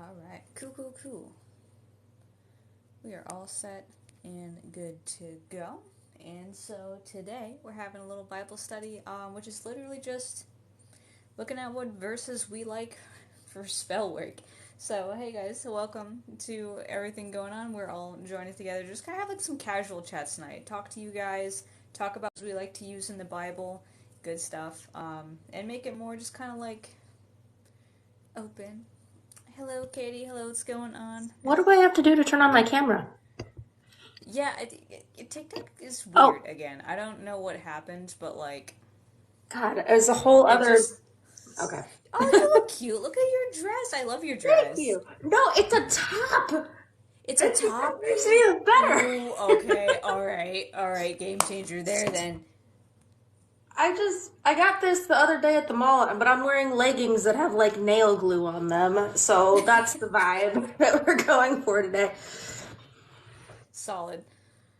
Alright, cool. We are all set and good to go. And so today we're having a little Bible study, which is literally just looking at what verses we like for spell work. So, hey guys, welcome to everything going on. We're all joining together. Just kind of have like some casual chats tonight. Talk to you guys, talk about what we like to use in the Bible, good stuff, and make it more just kind of like open. Hello, Katie. Hello, what's going on? What do I have to do to turn on my camera? Yeah, TikTok is weird again. I don't know what happened, but like, God, it's a whole it other. just. Okay. Oh, you look cute. Look at your dress. I love your dress. Thank you. No, it's a top. It's a top. It makes me look better. Ooh, okay, all right. Game changer there then. I got this the other day at the mall, but I'm wearing leggings that have like nail glue on them, so that's the vibe that we're going for today. Solid.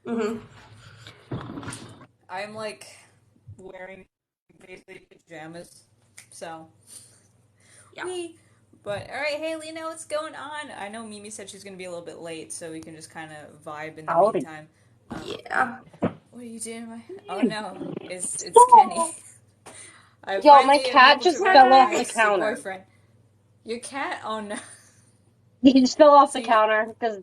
Mm-hmm. I'm like wearing basically pajamas, so. Yeah. But all right, hey Lina, what's going on? I know Mimi said she's gonna be a little bit late, so we can just kind of vibe in the Howdy. meantime. Yeah. What are you doing? Oh no, it's Kenny. I Yo, my finally am cat able just to fell off the recognize your counter. boyfriend. Your cat? Oh no. He just fell off So the you, counter because,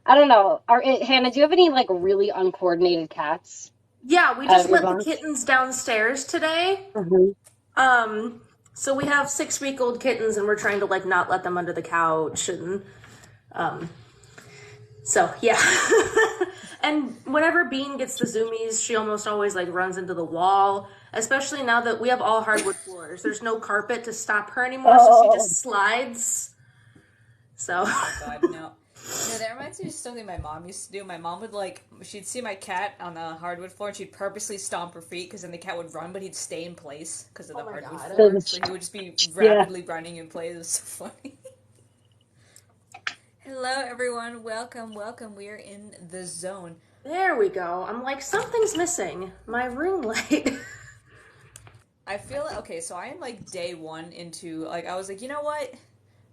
I don't know. Hannah, do you have any, like, really uncoordinated cats Yeah, we out of just your let the bunch? kittens downstairs today. Mm-hmm. So we have 6-week-old kittens, and we're trying to like not let them under the couch, and so yeah. And whenever Bean gets the zoomies, she almost always like runs into the wall. Especially now that we have all hardwood floors, there's no carpet to stop her anymore, so she Oh, just slides. So oh god, no. No, that reminds me of something my mom used to do. My mom would like, she'd see my cat on the hardwood floor and she'd purposely stomp her feet because then the cat would run, but he'd stay in place because of the oh my hardwood god. floor. So he would just be yeah. rapidly running in place. It was so funny. Hello, everyone. Welcome. We are in the zone. There we go. I'm like, something's missing. My ring light. I feel like, okay, so I am like day one into, like, I was like, you know what?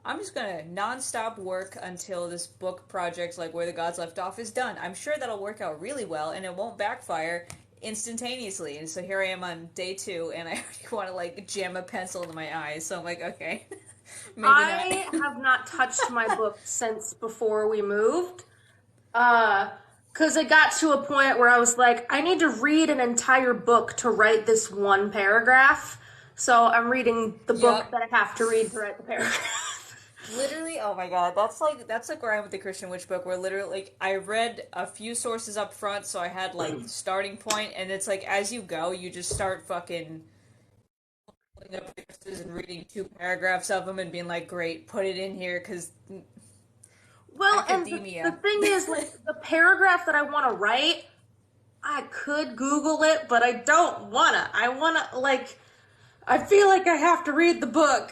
I'm just gonna non-stop work until this book project, like Where the Gods Left Off, is done. I'm sure that'll work out really well, and it won't backfire instantaneously. And so here I am on day two, and I already want to like jam a pencil into my eyes. So I'm like, okay, maybe I not. have not touched my book since before we moved. Because it got to a point where I was like, I need to read an entire book to write this one paragraph. So I'm reading the book Yup. that I have to read to write the paragraph. Literally, oh my god, that's like where I am with the Christian Witch book, where literally like I read a few sources up front, so I had like the starting point, and it's like as you go, you just start fucking pulling up verses and reading two paragraphs of them and being like, great, put it in here because Well, and the academia. thing is, like, the paragraph that I want to write, I could Google it, but I don't want to. I want to, like, I feel like I have to read the book.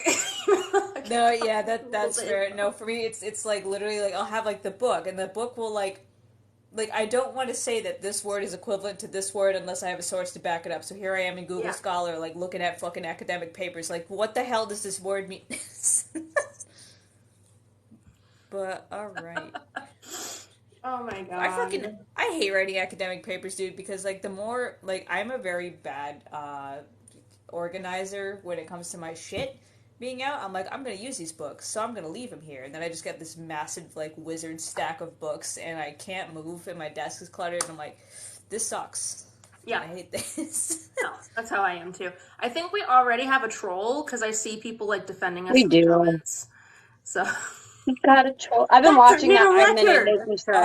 Like, No, yeah, I that's Googled it. fair. No, for me, it's like literally like I'll have like the book, and the book will like I don't want to say that this word is equivalent to this word unless I have a source to back it up. So here I am in Google Yeah. Scholar, like looking at fucking academic papers, like what the hell does this word mean? But all right, Oh my I fucking god. I hate writing academic papers, dude, because like the more like I'm a very bad organizer when it comes to my shit being out. I'm like, I'm gonna use these books, so I'm gonna leave them here, and then I just get this massive like wizard stack of books, and I can't move, and my desk is cluttered, and I'm like, this sucks. Yeah. I hate this. No, that's how I am too. I think we already have a troll because I see people like defending us We in the do. comments. So We've got a troll. I've been that's a watching new that 5 minute, record. making sure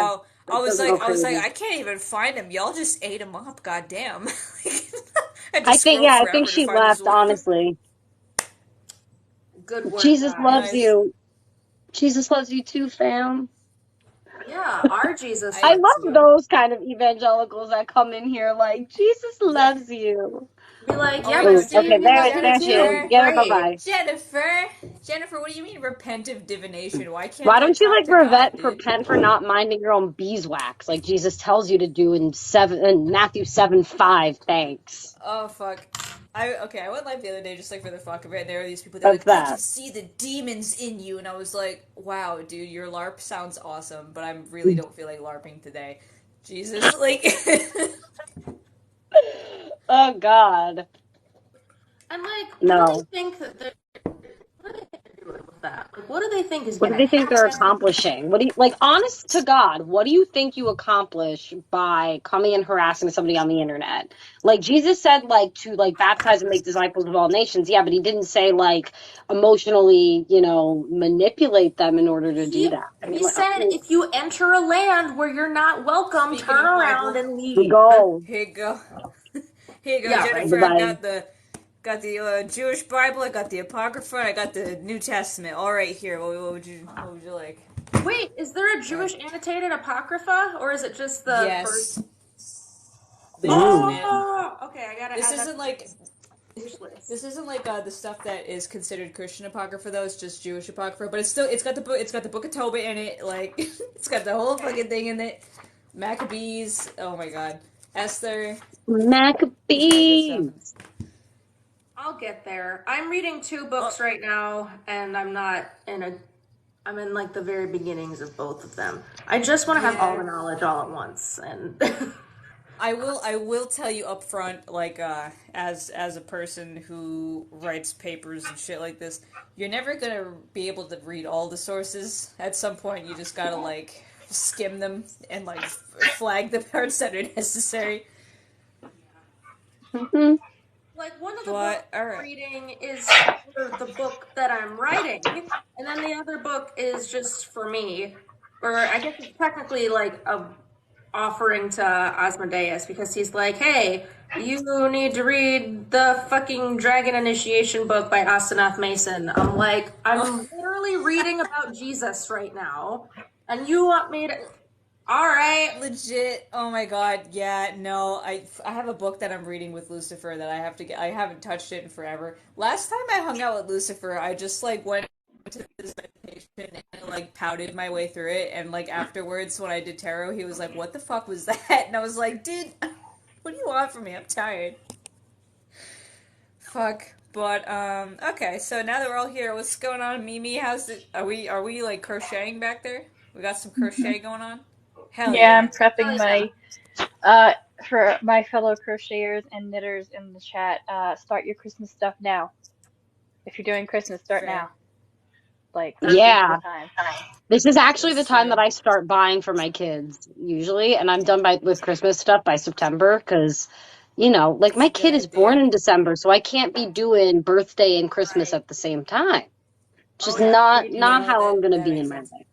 Oh, it doesn't go I was like, crazy. I can't even find him. Y'all just ate him up. Goddamn. I had to scroll I think forever to she find this left, one. honestly. Good work, Jesus loves guys. you. Jesus loves you too, fam. Yeah, our Jesus I I loves love you. those kind of evangelicals that come in here like, Jesus loves you. Be like, Oh yeah, my but Ooh, god, Steve, okay, we love you there she is. too. Jennifer. Get her Great. bye-bye. Jennifer, what do you mean repentive divination? Why can't Why I don't you talk like to God, dude? repent for not minding your own beeswax like Jesus tells you to do in Matthew 7:5? Thanks. Oh fuck. I went live the other day just like for the fuck of it, and there were these people that were That's like, I can that. see the demons in you, and I was like, wow, dude, your LARP sounds awesome, but I really don't feel like LARPing today. Jesus, like, Oh God. And like, what do No. they think that they're what do they think they're doing with that? Like, what do they think is What do gonna they think they're happen? accomplishing? What do you like, honest to God, what do you think you accomplish by coming and harassing somebody on the internet? Like Jesus said like to like baptize and make disciples of all nations. Yeah, but he didn't say like emotionally, manipulate them in order to do He that. I mean he like said if you enter a land where you're not welcome, speaking turn of around Bible, and leave. go. here you go. Here you go, Yeah, right. Jennifer. I've Goodbye. got the Jewish Bible. I got the Apocrypha. I got the New Testament. All right, here. What would you like? Wait, is there a Jewish annotated apocrypha, or is it just the first? Yes, the Ooh. ultimate. Oh, okay. I gotta This add that isn't to like my wish list. this isn't like the stuff that is considered Christian apocrypha though. It's just Jewish apocrypha, but it's got the book of Tobit in it. Like it's got the whole fucking thing in it. Maccabees. Oh my god. Esther. It's got good stuff. Maccabees. I'll get there. I'm reading 2 books Oh, right now, and I'm in like the very beginnings of both of them. I just want to have all yeah. the knowledge all at once, and I will tell you up front, like as a person who writes papers and shit like this, you're never gonna be able to read all the sources. At some point, you just gotta like skim them and like flag the parts that are necessary. Mhm. like one of the books But all I'm right, reading is for the book that I'm writing, and then the other book is just for me, or I guess it's technically like a offering to Asmodeus because he's like, hey, you need to read the fucking Dragon Initiation book by Asenath Mason. I'm like, I'm oh, literally reading about Jesus right now, and you want me to. All right. legit. Oh my god, yeah. No, I have a book that I'm reading with Lucifer that I have to get. I haven't touched it in forever. Last time I hung out with Lucifer, I just like went to this meditation and like pouted my way through it, and like afterwards when I did tarot, he was like, "What the fuck was that?" And I was like, "Dude, what do you want from me? I'm tired." Fuck. But okay. So now that we're all here, what's going on, Mimi? How's it? Are we like crocheting back there? We got some crochet going on. Hell Yeah, I'm yeah. Oh prepping yeah. my for my fellow crocheters and knitters in the chat. Start your Christmas stuff now. If you're doing Christmas, start Fair. now. Like this is the Yeah. time. This is actually the That's time that true. I start buying for my kids usually, and I'm done with Christmas stuff by September because, like That's my a good kid is born idea. in December, so I can't be doing birthday and Christmas at the same time. Oh Just yeah. not No, how I'm that gonna that be in makes my sense. life.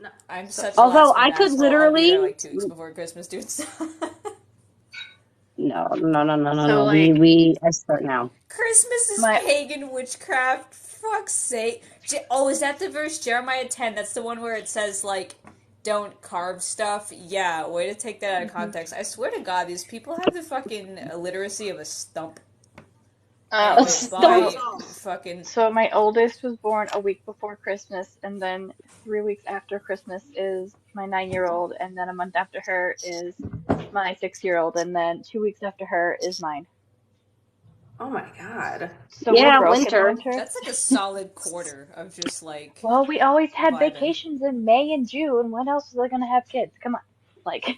No. I'm So such a Although last I minute could asshole. I'll be literally, there like 2 weeks before Christmas, dude. no, no, no, no, no, So no. like I start now. Christmas is my pagan witchcraft. Fuck's sake. Oh, is that the verse Jeremiah 10? That's the one where it says like, "Don't carve stuff." Yeah, way to take that out of mhm. context. I swear to God, these people have the fucking illiteracy of a stump. A Anyways, stump. That's bye. all. Fucking. So my oldest was born a week before Christmas, and then 3 weeks after Christmas is my 9-year-old, and then a month after her is my 6-year-old, and then 2 weeks after her is mine. Oh my god. So we're Yeah, broke in the winter. winter. That's like a solid quarter of just like Well, we always had vibing. vacations in May and June. When else was I gonna have kids? Come on. Like,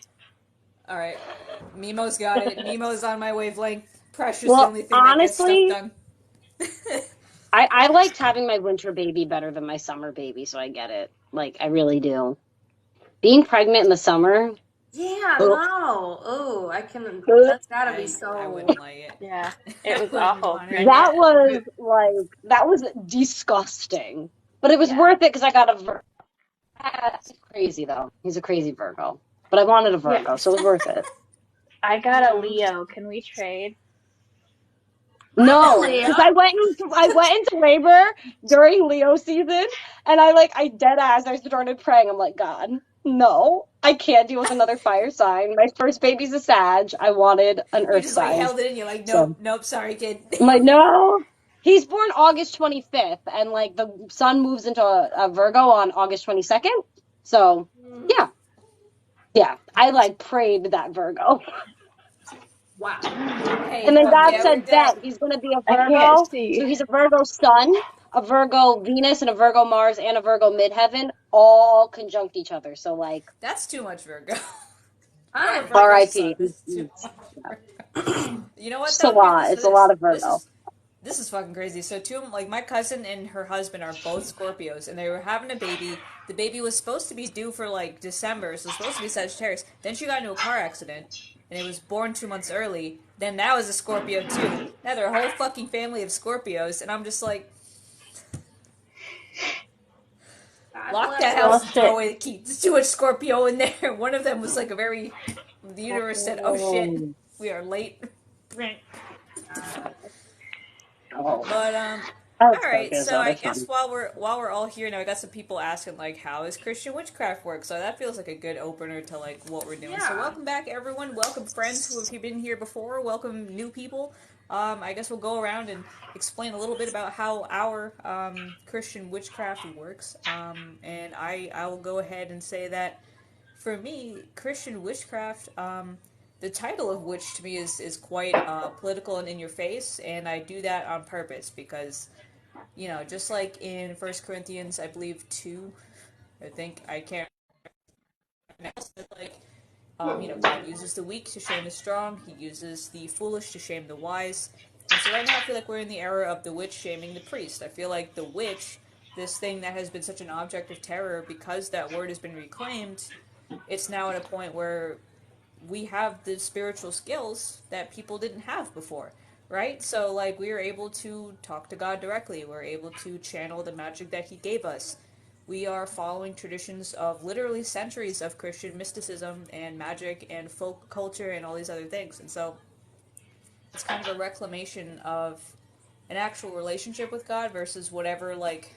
All right, Mimo's got it. Mimo's on my wavelength. Pressure's the Well, only thing that gets stuff honestly, done. I liked having my winter baby better than my summer baby, so I get it. Like, I really do. Being pregnant in the summer, Yeah, ugh, no. Oh, I can. ugh, That's gotta be I so. wouldn't like it. yeah, it I was wouldn't awful. want it. that was disgusting. But it was Yeah. worth it because I got a Virgo. That's crazy though. He's a crazy Virgo. But I wanted a Yeah. Virgo, so it was worth it. I got a Leo. Can we trade? No, Really? because I went into labor during Leo season, and I dead ass. I started praying. I'm like, God, no, I can't deal with another fire sign. My first baby's a Sag. I wanted an You Earth just like sign, held it in. You're like, nope, so nope, sorry, kid. I'm like, no. He's born August 25th, and like the sun moves into a Virgo on August 22nd. So yeah, I like prayed that Virgo. Wow. Hey, And then look, God yeah, said, bet he's going to be a I can't Virgo. see. So he's a Virgo sun, a Virgo Venus, and a Virgo Mars, and a Virgo midheaven, all conjunct each other. So, like, that's too much Virgo. All I'm a right. Virgo sun. R.I.P. This is too much Virgo. You know what It's a though? Here, lot. listen It's to a lot this. of Virgo. This is fucking crazy. So two of them, like my cousin and her husband are both Scorpios, and they were having a baby. The baby was supposed to be due for like December, so it was supposed to be Sagittarius. Then she got into a car accident, and it was born 2 months early. Then that was a Scorpio too. Now they're a whole fucking family of Scorpios, and I'm just like, God lock bless that them. house Well, and shit. throw away the key. There's too much Scorpio in there. One of them was like a very. The universe said, "Oh shit, we are late." Oh, But I all like right. Scorpios, So though. I They're guess fun. while we're all here now, I got some people asking like, how is Christian witchcraft work? So that feels like a good opener to like what we're doing. So Yeah. welcome back, everyone. Welcome friends who have been here before. Welcome new people. I guess we'll go around and explain a little bit about how our Christian witchcraft works. And I will go ahead and say that for me, Christian witchcraft, the title of which to me is quite political and in your face, and I do that on purpose because, just like in First Corinthians, I believe 2, I think, I can't pronounce it, like, God uses the weak to shame the strong, he uses the foolish to shame the wise. And so right now I feel like we're in the era of the witch shaming the priest. I feel like the witch, this thing that has been such an object of terror because that word has been reclaimed, it's now at a point where we have the spiritual skills that people didn't have before, right? So, like, we are able to talk to God directly. We're able to channel the magic that He gave us. We are following traditions of literally centuries of Christian mysticism and magic and folk culture and all these other things. And so, it's kind of a reclamation of an actual relationship with God versus whatever, like,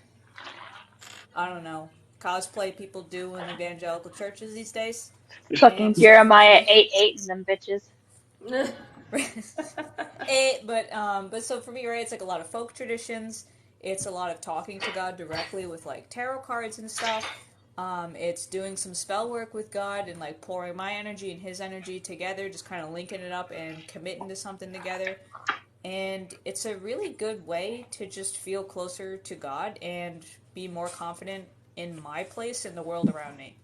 I don't know, cosplay people do in evangelical churches these days. Fucking And so, for Jeremiah me, 8:8 and them bitches. but so for me, right, it's like a lot of folk traditions. It's a lot of talking to God directly with like tarot cards and stuff. It's doing some spell work with God and like pouring my energy and His energy together, just kind of linking it up and committing to something together. And it's a really good way to just feel closer to God and be more confident in my place in the world around me.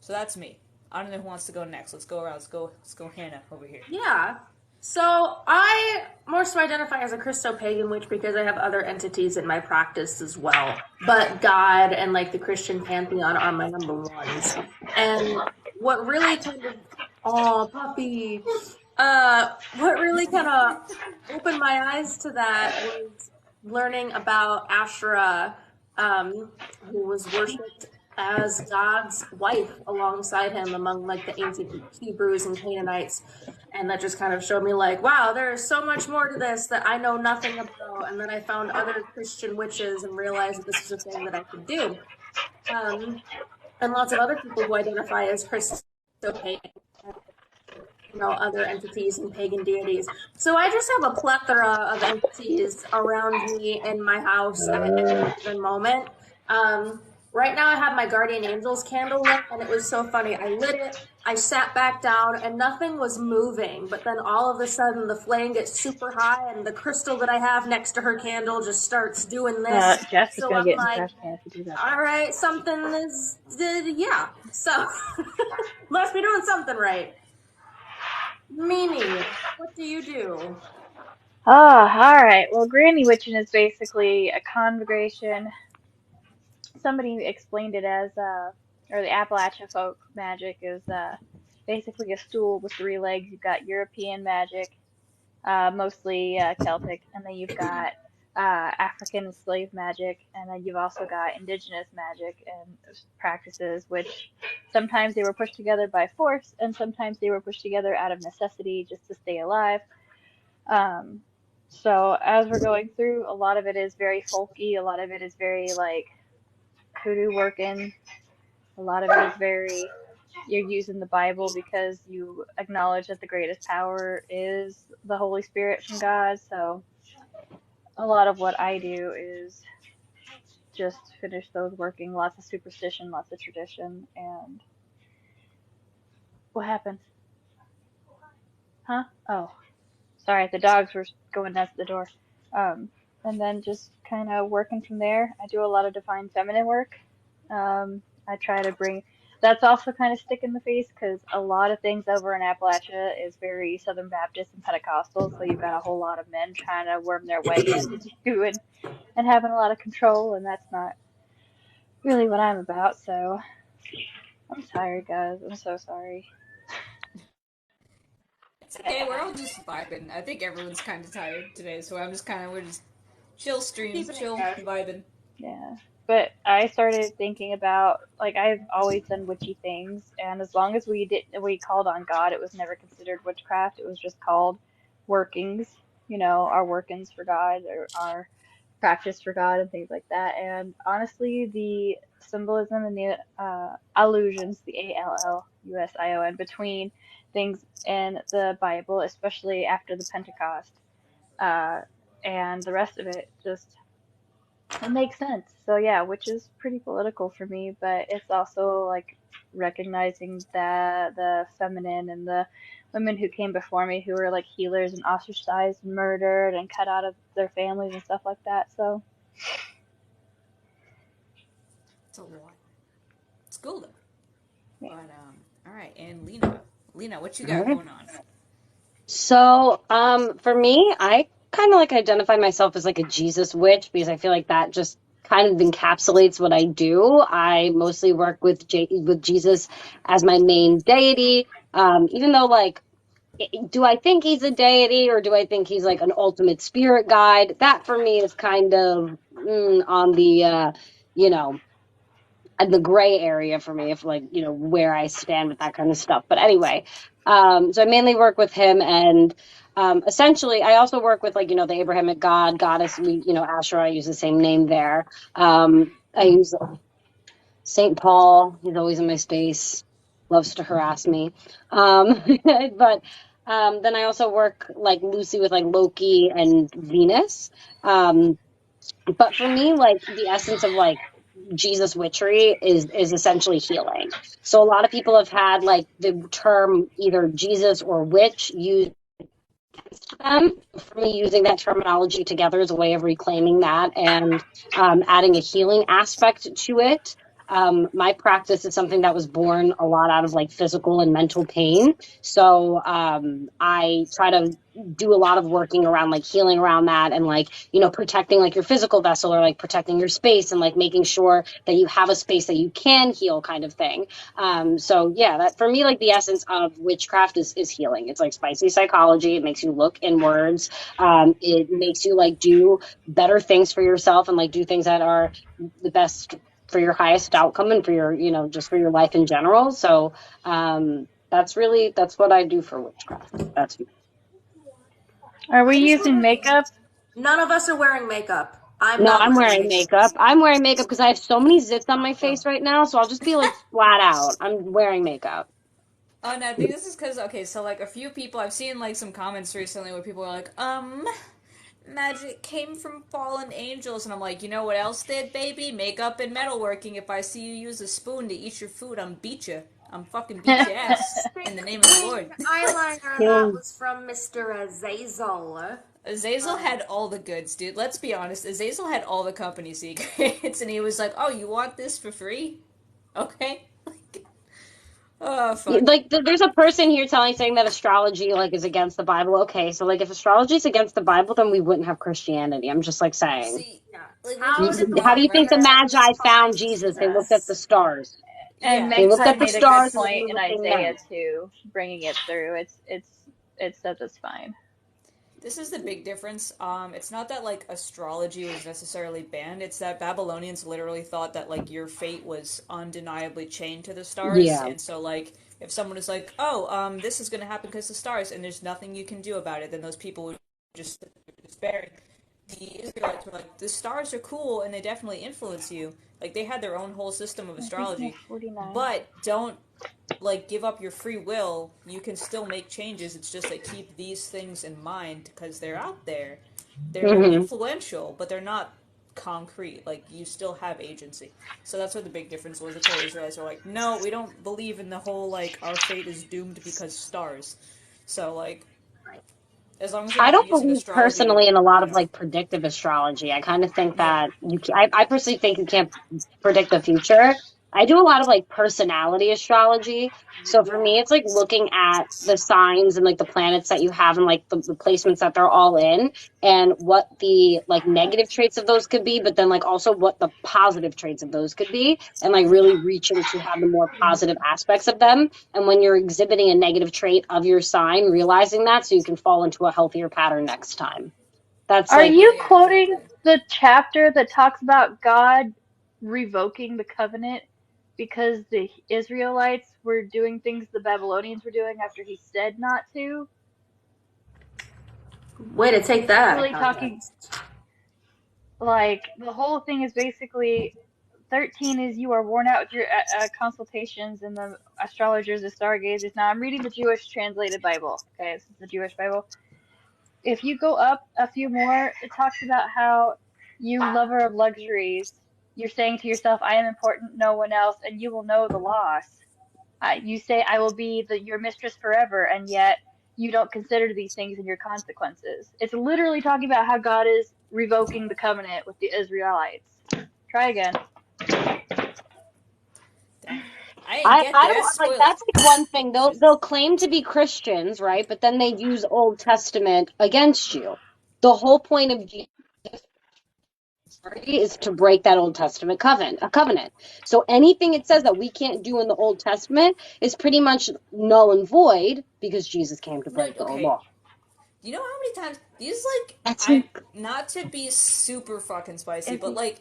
So that's me. I don't know who wants to go next. Let's go around. Let's go Hannah over here. Yeah. So I more so identify as a Christo-pagan witch because I have other entities in my practice as well. But God and like the Christian pantheon are my number ones. And what really kind of, oh puppy, what really kind of opened my eyes to that was learning about Asherah, who was worshipped as God's wife alongside him among like the ancient Hebrews and Canaanites. And that just kind of showed me like, wow, there's so much more to this that I know nothing about. And then I found other Christian witches and realized that this was a thing that I could do. And lots of other people who identify as Christo-pagan, other entities and pagan deities. So I just have a plethora of entities around me in my house at any given moment. Right now I have my guardian angels candle lit, and it was so funny. I lit it, I sat back down, and nothing was moving. But then all of a sudden the flame gets super high, and the crystal that I have next to her candle just starts doing this. Jess is So gonna I'm get in the like, trash can if you do that. all right, something is, yeah. So must be doing something right. Mimi, what do you do? Alright. Well, Granny Witching is basically a congregation. Somebody explained it as, or the Appalachia folk magic is, basically a stool with 3 legs. You've got European magic, mostly Celtic, and then you've got African slave magic, and then you've also got indigenous magic and practices, which sometimes they were pushed together by force, and sometimes they were pushed together out of necessity just to stay alive. Um, so as we're going through, a lot of it is very folky, a lot of it is very like hoodoo working, a lot of it is very you're using the Bible because you acknowledge that the greatest power is the Holy Spirit from God. So a lot of what I do is just finish those working. Lots of superstition, lots of tradition, and what happened? Huh? Oh. Sorry, the dogs were going nuts at the door. And then just kind of working from there. I do a lot of divine feminine work. I try to bring that's also kind of stick in the face because a lot of things over in Appalachia is very Southern Baptist and Pentecostal, so you've got a whole lot of men trying to worm their way into doing and having a lot of control, and that's not really what I'm about. So I'm tired, guys. I'm so sorry. It's okay. We're all just vibing. I think everyone's kind of tired today, so we're just chill stream, Keeping it chill casual. vibing. Yeah. But I started thinking about like I've always done witchy things, and as long as we called on God, it was never considered witchcraft. It was just called workings, our workings for God or our practice for God and things like that. And honestly, the symbolism and the allusions, the Allusion between things in the Bible, especially after the Pentecost, uh, and the rest of it, just it makes sense. So yeah, which is pretty political for me, but it's also like recognizing the feminine and the women who came before me who were like healers and ostracized and murdered and cut out of their families and stuff like that. So It's a lot. It's cool though. yeah. But all right. And Lina, what you got Alright. going on? So, for me, I kind of like identify myself as like a Jesus witch because I feel like that just kind of encapsulates what I do. I mostly work with with Jesus as my main deity. Even though like, do I think he's a deity or do I think he's like an ultimate spirit guide? That for me is kind of on the you know the gray area for me, if like where I stand with that kind of stuff. But anyway, so I mainly work with him, and essentially I also work with like the Abrahamic god goddess. We Asherah, I use the same name there. I use Saint Paul. He's always in my space, loves to harass me. But then I also work like loosely with like Loki and Venus. um but for me, like the essence of like Jesus witchery is essentially healing. So a lot of people have had like the term either Jesus or witch used against them. For me, using that terminology together is a way of reclaiming that and adding a healing aspect to it. My practice is something that was born a lot out of like physical and mental pain. So I try to do a lot of working around like healing around that and like protecting like your physical vessel or like protecting your space and like making sure that you have a space that you can heal kind of thing. So yeah, that for me, like the essence of witchcraft is healing. It's like spicy psychology. It makes you look inwards. It makes you like do better things for yourself and like do things that are the best for your highest outcome and for your just for your life in general. So that's what I do for witchcraft. That's Are we I just using want to. makeup? None of us are wearing makeup. I'm No, not I'm wearing wearing makeup. makeup. I'm wearing makeup because I have so many zits on my face right now, so I'll just be like flat out. I'm wearing makeup. Oh, and I think this is because okay, so like a few people I've seen like some comments recently where people are like, magic came from fallen angels, and I'm like, you know what else did, baby? Makeup and metalworking. If I see you use a spoon to eat your food, I'm beat you. I'm fucking beat your ass in the name of the Lord. Eyeliner that Healing. was from Mr. Azazel. Azazel had all the goods, dude. Let's be honest. Azazel had all the company secrets, and he was like, "Oh, you want this for free? Okay." Oh fuck. Like there's a person here saying that astrology like is against the Bible. Okay, so like if astrology is against the Bible, then we wouldn't have Christianity. I'm just like saying. See, Yeah. like we How keep did in the How do mind, you think right? the Puritans Magi found find Jesus? They looked at the Jesus? stars. And Yeah, They Meg looked Pike at the made exactly. a good stars and they point knew in what they meant. Isaiah too, bringing it through. It says it's fine. This is the big difference. It's not that like astrology was necessarily banned. It's that Babylonians literally thought that like your fate was undeniably chained to the stars, Yeah. and so like if someone is like, "Oh, this is going to happen because the stars," and there's nothing you can do about it, then those people would just despair. The Israelites were like, "The stars are cool, and they definitely influence you." Like they had their own whole system of I think we have astrology, 49. but don't like give up your free will. You can still make changes. It's just that keep these things in mind because they're out there. They're Hmm. influential, but they're not concrete. Like you still have agency. So that's what the big difference was. That's why the Israelites were like, no, we don't believe in the whole like our fate is doomed because stars. So like as long as you're I not don't using believe astrology, personally in a lot you of know. like predictive astrology. I kind of think Yeah. that I personally think you can't predict the future. I do a lot of like personality astrology. So for me, it's like looking at the signs and like the planets that you have and like the placements that they're all in and what the like negative traits of those could be, but then like also what the positive traits of those could be and like really reaching to have the more positive aspects of them. And when you're exhibiting a negative trait of your sign, realizing that so you can fall into a healthier pattern next time. That's Are like, Oh you yeah, quoting exactly. the chapter that talks about God revoking the covenant because the Israelites were doing things the Babylonians were doing after he said not to? Way to take that out of Really talking context. like the whole thing is basically 13 is you are worn out with your consultations and the astrologers, the stargazers. Now I'm reading the Jewish translated Bible. Okay, this is the Jewish Bible. If you go up a few more, it talks about how you lover of luxuries, you're saying to yourself, I am important, no one else, and you will know the loss. You say, I will be your mistress forever, and yet you don't consider these things and your consequences. It's literally talking about how God is revoking the covenant with the Israelites. Try again. Dang. I didn't get I that. don't like Spoiler. that's like one thing. They'll claim to be Christians, right? But then they use Old Testament against you. The whole point of Jesus is to break that Old Testament covenant. So anything it says that we can't do in the Old Testament is pretty much null and void because Jesus came to No, break the old okay. law. You know how many times these like That's I not to be super fucking spicy, If but you like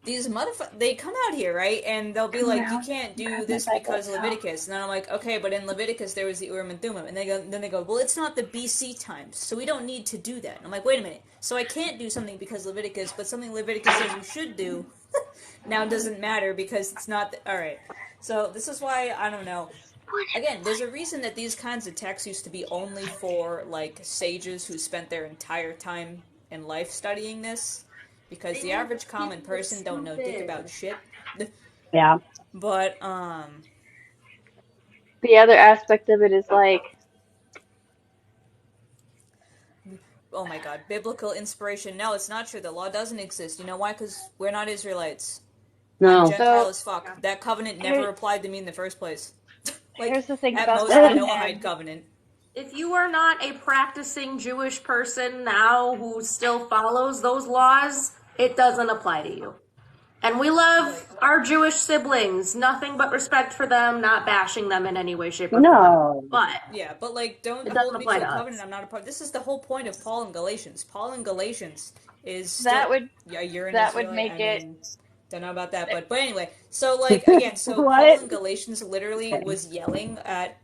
these motherfuckers, they come out here, right? And they'll be come like, you around can't and do grab my this Bible because itself. Leviticus. And then I'm like, okay, but in Leviticus there was the Urim and Thummim. And then they go, well, it's not the BC times, so we don't need to do that. And I'm like, wait a minute. So I can't do something because Leviticus, but something Leviticus says you should do now doesn't matter because it's not. All right. So this is why I don't know. Again, there's a reason that these kinds of texts used to be only for like sages who spent their entire time in life studying this, because the And average common people are person don't know dick stupid. about shit. yeah. But The other aspect of it is like, oh my god, biblical inspiration. No, it's not true. The law doesn't exist. You know why? Because we're not Israelites. I'm No. Gentile so as fuck. That covenant here, never applied to me in the first place. Like, here's the thing at about most, the that, Noahide and covenant. If you are not a practicing Jewish person now who still follows those laws, it doesn't apply to you. And we love Like, our Jewish siblings. Nothing but respect for them, not bashing them in any way, shape, or form. No. But yeah, but like, don't it doesn't hold me apply to to a covenant us. I'm not a part. This is the whole point of Paul and Galatians. Paul and Galatians is still, that would yeah, you're an that would Israelite. make I it. mean, don't know about that, but anyway. So like again, so Paul What? in Galatians literally was yelling at.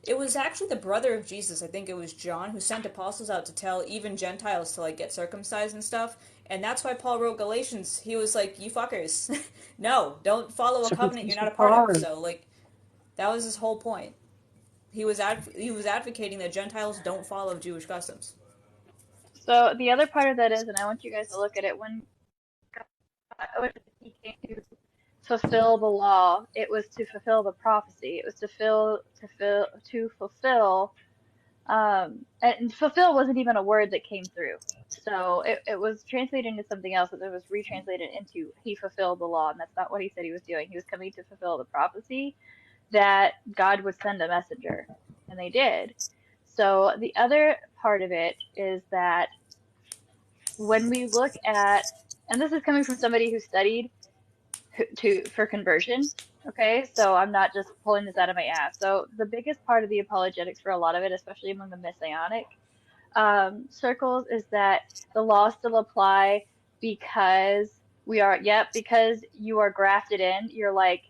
It was actually the brother of Jesus. I think it was John who sent apostles out to tell even Gentiles to like get circumcised and stuff. And that's why Paul wrote Galatians. He was like, "You fuckers, no, don't follow a covenant you're not a Circumcision part of." hard. So like, that was his whole point. He was advocating that Gentiles don't follow Jewish customs. So the other part of that is, and I want you guys to look at it when he came to fulfill the law, it was to fulfill the prophecy. It was to fulfill. And fulfill wasn't even a word that came through. So it was translated into something else, that it was retranslated into he fulfilled the law, and that's not what he said he was doing. He was coming to fulfill the prophecy that God would send a messenger, and they did. So the other part of it is that when we look at, and this is coming from somebody who studied for conversion. Okay, so I'm not just pulling this out of my ass. So the biggest part of the apologetics for a lot of it, especially among the Messianic circles, is that the laws still apply because because you are grafted in. You're like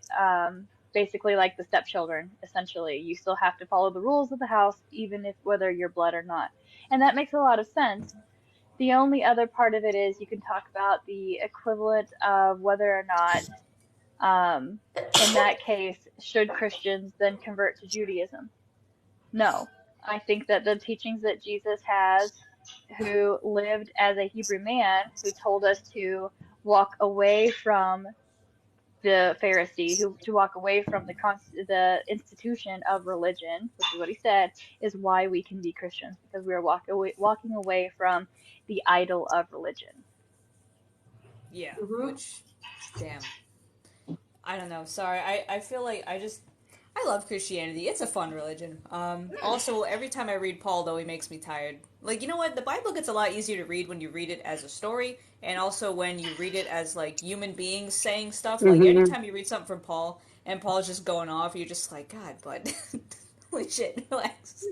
basically like the stepchildren, essentially. You still have to follow the rules of the house, even if whether you're blood or not. And that makes a lot of sense. The only other part of it is you can talk about the equivalent of whether or not in that case, should Christians then convert to Judaism? No. I think that the teachings that Jesus has, who lived as a Hebrew man, who told us to walk away from the Pharisee, who to walk away from the institution of religion, which is what he said, is why we can be Christians, because we are walking away from the idol of religion. Yeah, Mhm. which, damn. I don't know. Sorry, I feel like I love Christianity. It's a fun religion. Also, every time I read Paul, though, he makes me tired. Like, you know what? The Bible gets a lot easier to read when you read it as a story, and also when you read it as, like, human beings saying stuff. Like, Mm-hmm. anytime you read something from Paul, and Paul's just going off, you're just like, God, but holy shit, relax.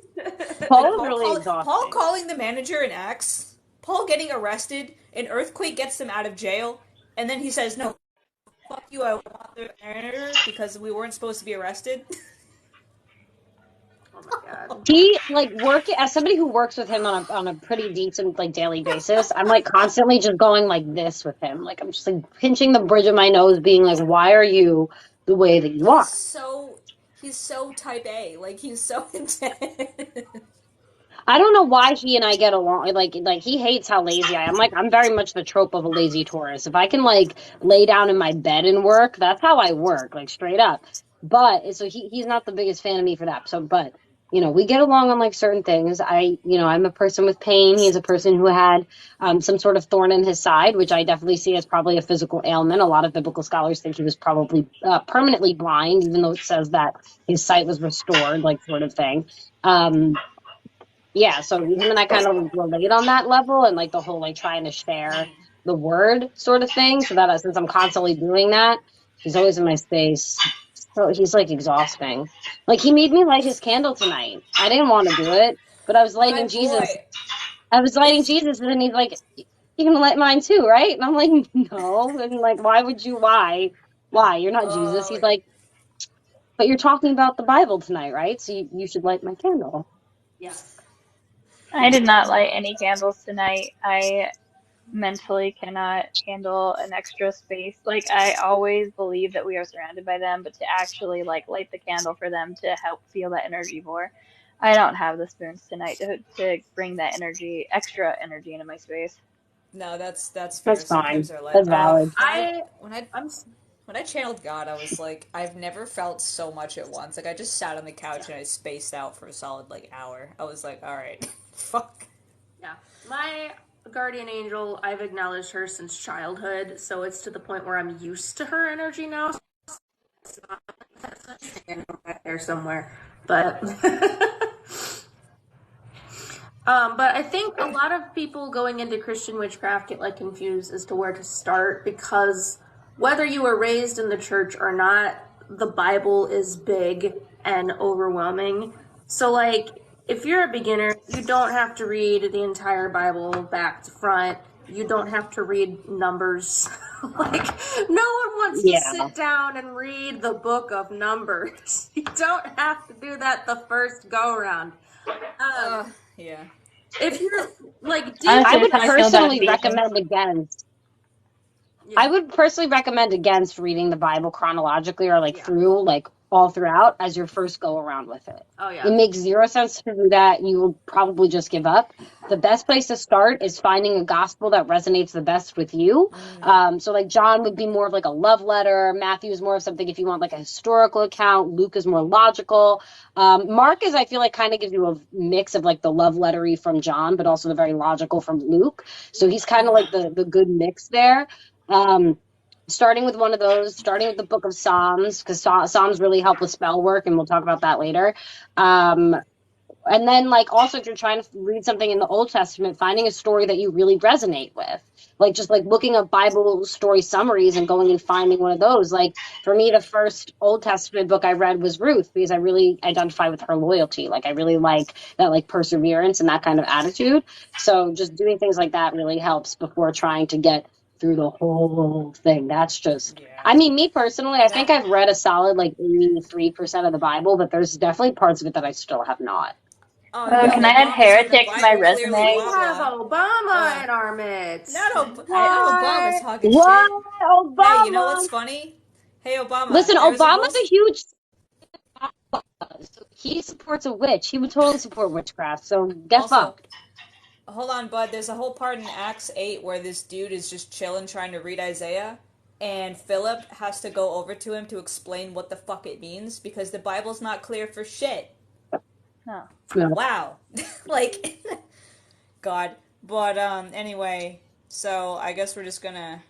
Like, Paul is really Paul exhausting. calling the manager in Acts, Paul getting arrested, an earthquake gets them out of jail, and then he says, no, fuck you, I want the manager because we weren't supposed to be arrested. Oh my god. He like work as somebody who works with him on a pretty decent like daily basis. I'm like constantly just going like this with him. Like I'm just like pinching the bridge of my nose, being like, "Why are you the way that you he's are?" so he's so type A. Like he's so intense. I don't know why he and I get along. Like he hates how lazy I am. Like I'm very much the trope of a lazy Taurus. If I can like lay down in my bed and work, that's how I work, like straight up. But so he's not the biggest fan of me for that. So, but we get along on like certain things. I'm a person with pain. He's a person who had some sort of thorn in his side, which I definitely see as probably a physical ailment. A lot of biblical scholars think he was probably permanently blind, even though it says that his sight was restored, like sort of thing. Yeah, so him and I kind of relate on that level and like the whole like trying to share the word sort of thing. So that since I'm constantly doing that, he's always in my space. So he's like exhausting. Like he made me light his candle tonight. I didn't want to do it, but I was My lighting Jesus. boy. I was lighting It's Jesus, and then he's like, "You gonna light mine too, right?" And I'm like, "No." And like, why would you? Why? Why? You're not Jesus. oh He's like, "But you're talking about the Bible tonight, right? So you should light my candle." Yes. I did not light any candles tonight. I mentally cannot handle an extra space. Like I always believe that we are surrounded by them, but to actually like light the candle for them to help feel that energy more, I don't have the spoons tonight to bring that energy, extra energy into my space. no, that's fair. That's Sometimes fine. they're like That's valid. I when I I'm when I channeled God, I was like, I've never felt so much at once. Like I just sat on the couch and I spaced out for a solid like hour. I was like, all right, fuck. Yeah. My guardian angel, I've acknowledged her since childhood, so it's to the point where I'm used to her energy now. It's not back there somewhere. But but I think a lot of people going into Christian witchcraft get like confused as to where to start, because whether you were raised in the church or not, the Bible is big and overwhelming. So like if you're a beginner, you don't have to read the entire Bible back to front. You don't have to read Numbers. Like no one wants to Yeah. sit down and read the book of Numbers. You don't have to do that the first go around. Yeah. If you're like deep, Honestly, I that's would how I feel about personally Ephesians. recommend against. I yeah, would personally recommend against reading the Bible chronologically or like yeah, through, like all throughout as your first go around with it. oh It yeah, makes zero sense to do that. You will probably just give up. The best place to start is finding a gospel that resonates the best with you. So like John would be more of like a love letter. Matthew is more of something if you want like a historical account. Luke is more logical. Mark is, I feel like, kind of gives you a mix of like the love lettery from John, but also the very logical from Luke. So he's kind of like the good mix there. Um, Starting with one of those, starting with the book of Psalms, because Psalms really help with spell work, and we'll talk about that later. Um, and then, like, also, if you're trying to read something in the Old Testament, finding a story that you really resonate with. Like, just like looking up Bible story summaries and going and finding one of those. Like, for me, the first Old Testament book I read was Ruth, because I really identify with her loyalty. Like, I really like that, like, perseverance and that kind of attitude. So, just doing things like that really helps before trying to get through the whole thing. That's just, Yeah. I mean, me personally, I think That I've read a solid like 83% of the Bible, but there's definitely parts of it that I still have not. oh yeah, Can I like add Mom said, the heretic to my Bible clearly we resume? blah have blah. Obama in our midst. Not Obama What? talking What? shit. Hey, you know what's Obama? funny? Hey Obama, Listen, there was a whole Obama's a huge. He supports a witch. He would totally support witchcraft. So get also fucked. hold on, bud. There's a whole part in Acts 8 where this dude is just chilling trying to read Isaiah. and Philip has to go over to him to explain what the fuck it means because the Bible's not clear for shit. No. No. Wow. Like, God. But, anyway, so I guess we're just gonna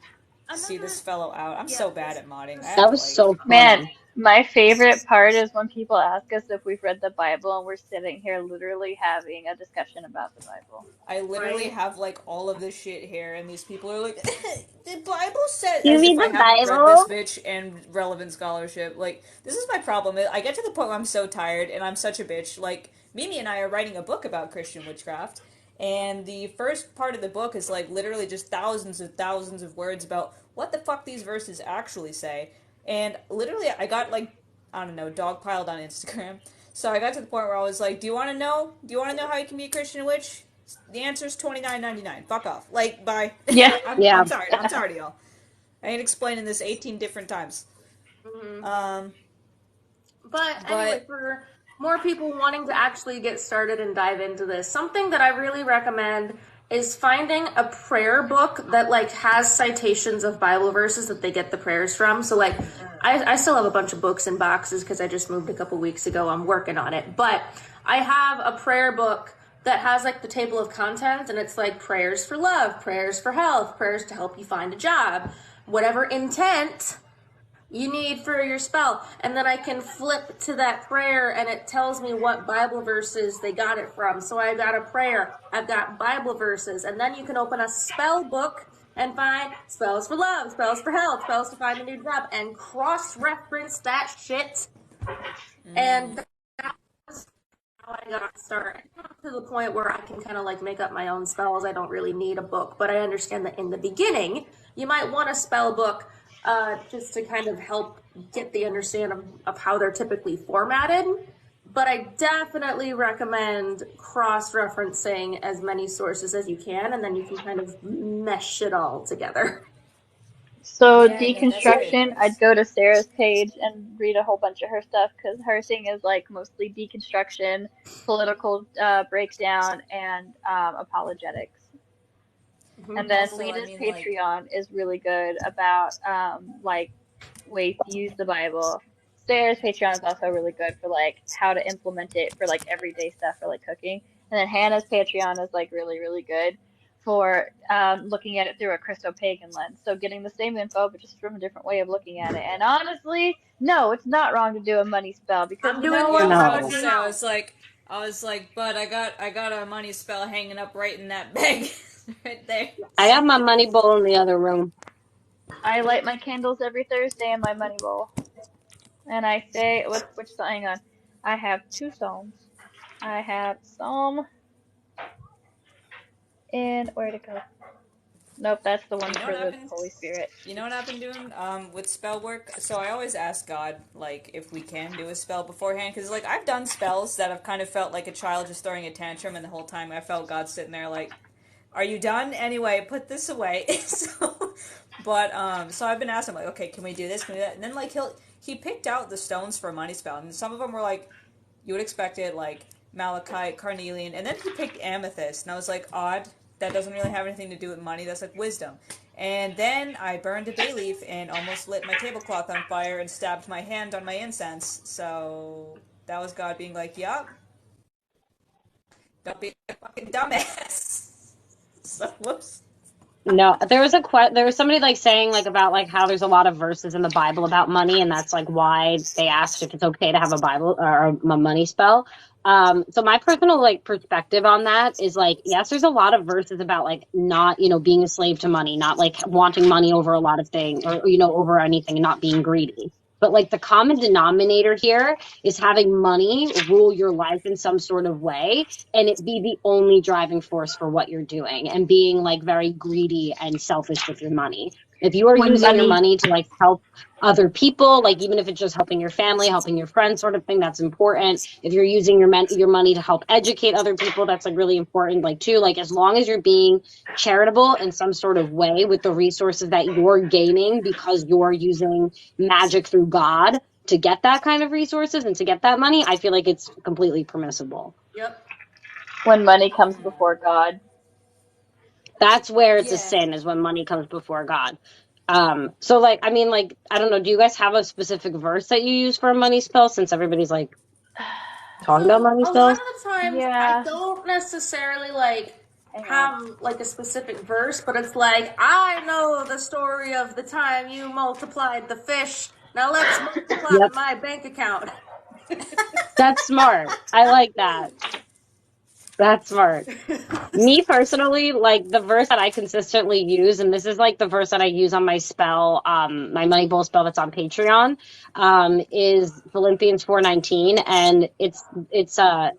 see this fellow out. I'm so bad at modding. I have That to, was like, so Man, funny. my favorite part is when people ask us if we've read the Bible and we're sitting here literally having a discussion about the Bible. I literally Right. have, like, all of this shit here, and these people are like, the Bible says, You as read if I the haven't read this Bible? bitch and relevant scholarship. Like, this is my problem. I get to the point where I'm so tired, and I'm such a bitch. Like, Mimi and I are writing a book about Christian witchcraft, and the first part of the book is, like, literally just thousands of words about what the fuck these verses actually say. And literally, I got, like, I don't know, dogpiled on Instagram. So I got to the point where I was like, "Do you want to know? Do you want to know how you can be a Christian witch?" The answer is $29.99. Fuck off. Like, bye. Yeah. Yeah. I'm sorry. I'm sorry, y'all. I ain't explaining this 18 different times. Mm-hmm. Um, But anyway, but for more people wanting to actually get started and dive into this, something that I really recommend is finding a prayer book that like has citations of Bible verses that they get the prayers from. So like I still have a bunch of books in boxes because I just moved a couple weeks ago. I'm working on it. But I have a prayer book that has like the table of contents, and it's like prayers for love, prayers for health, prayers to help you find a job, whatever intent you need for your spell. And then I can flip to that prayer and it tells me what Bible verses they got it from. So I got a prayer, I've got Bible verses, and then you can open a spell book and find spells for love, spells for health, spells to find a new job, and cross-reference that shit. And that's how I got started. To the point where I can kind of like make up my own spells. I don't really need a book, but I understand that in the beginning, you might want a spell book just to kind of help get the understanding of how they're typically formatted. But I definitely recommend cross-referencing as many sources as you can, and then you can kind of mesh it all together. So yeah, no, that's good deconstruction, I'd advice. go to Sarah's page and read a whole bunch of her stuff because her thing is like mostly deconstruction, political breakdown, and apologetics. And then Also, I Lina's mean, like, Patreon is really good about like ways to use the Bible. Sarah's Patreon is also really good for like how to implement it for like everyday stuff for like cooking. And then Hannah's Patreon is like really good for looking at it through a Christo-pagan lens. So getting the same info but just from a different way of looking at it. And honestly, no, it's not wrong to do a money spell because I'm you doing know the yeah, I what? was exact about to No. same. say, I was like, but I got a money spell hanging up right in that bag, right there. I got my money bowl in the other room. I light my candles every Thursday in my money bowl. And I say, hang on. I have two psalms. I have Psalm in, where'd it go? Nope, that's the one You know for what the happened? Holy Spirit. You know what I've been doing with spell work? So I always ask God, like, if we can do a spell beforehand. Because, like, I've done spells that have kind of felt like a child just throwing a tantrum, and the whole time I felt God sitting there, like, are you done? Anyway, put this away. So I've been asking, like, okay, can we do this? Can we do that? And then, like, he picked out the stones for a money spell. And some of them were, like, you would expect it, like, malachite, carnelian. And then he picked amethyst. And I was like, odd. That doesn't really have anything to do with money. That's, like, wisdom. And then I burned a bay leaf and almost lit my tablecloth on fire and stabbed my hand on my incense. So that was God being like, yup, don't be a fucking dumbass. So, whoops. No, there was somebody like saying like about like how there's a lot of verses in the Bible about money, and that's like why they asked if it's okay to have a Bible or a money spell. So my personal like perspective on that is like, yes, there's a lot of verses about like not, being a slave to money, not like wanting money over a lot of things or, over anything and not being greedy. But like the common denominator here is having money rule your life in some sort of way and it be the only driving force for what you're doing and being like very greedy and selfish with your money. If you are When using your money, money to like help other people, like even if it's just helping your family, helping your friends sort of thing, that's important. If you're using your money to help educate other people, that's like really important. Like too, like as long as you're being charitable in some sort of way with the resources that you're gaining because you're using magic through God to get that kind of resources and to get that money, I feel like it's completely permissible. Yep. when money comes before God. That's where it's a Yeah. sin, is when money comes before God. So like, I mean, like, I don't know, do you guys have a specific verse that you use for a money spell since everybody's like talking about So money a lot spells? of the times I Yeah. don't necessarily like Hang on. have like a specific verse, but it's like, I know the story of the time you multiplied the fish. Now let's multiply Yep. my bank account. That's smart. I like that. That's smart. Me personally, like the verse that I consistently use, and this is like the verse that I use on my spell, my money bowl spell that's on Patreon, is Philippians 4:19, and it's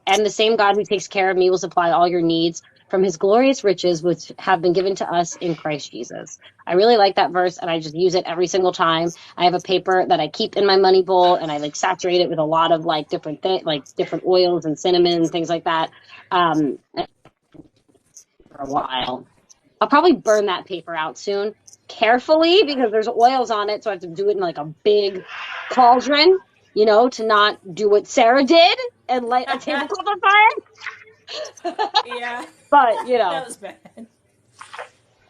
and the same God who takes care of me will supply all your needs from his glorious riches which have been given to us in Christ Jesus. I really like that verse and I just use it every single time. I have a paper that I keep in my money bowl and I like saturate it with a lot of like different things, like different oils and cinnamon and things like that. Um, for a while. I'll probably burn that paper out soon, carefully because there's oils on it, so I have to do it in like a big cauldron, to not do what Sarah did and light a tablecloth on fire. Yeah, But that was bad.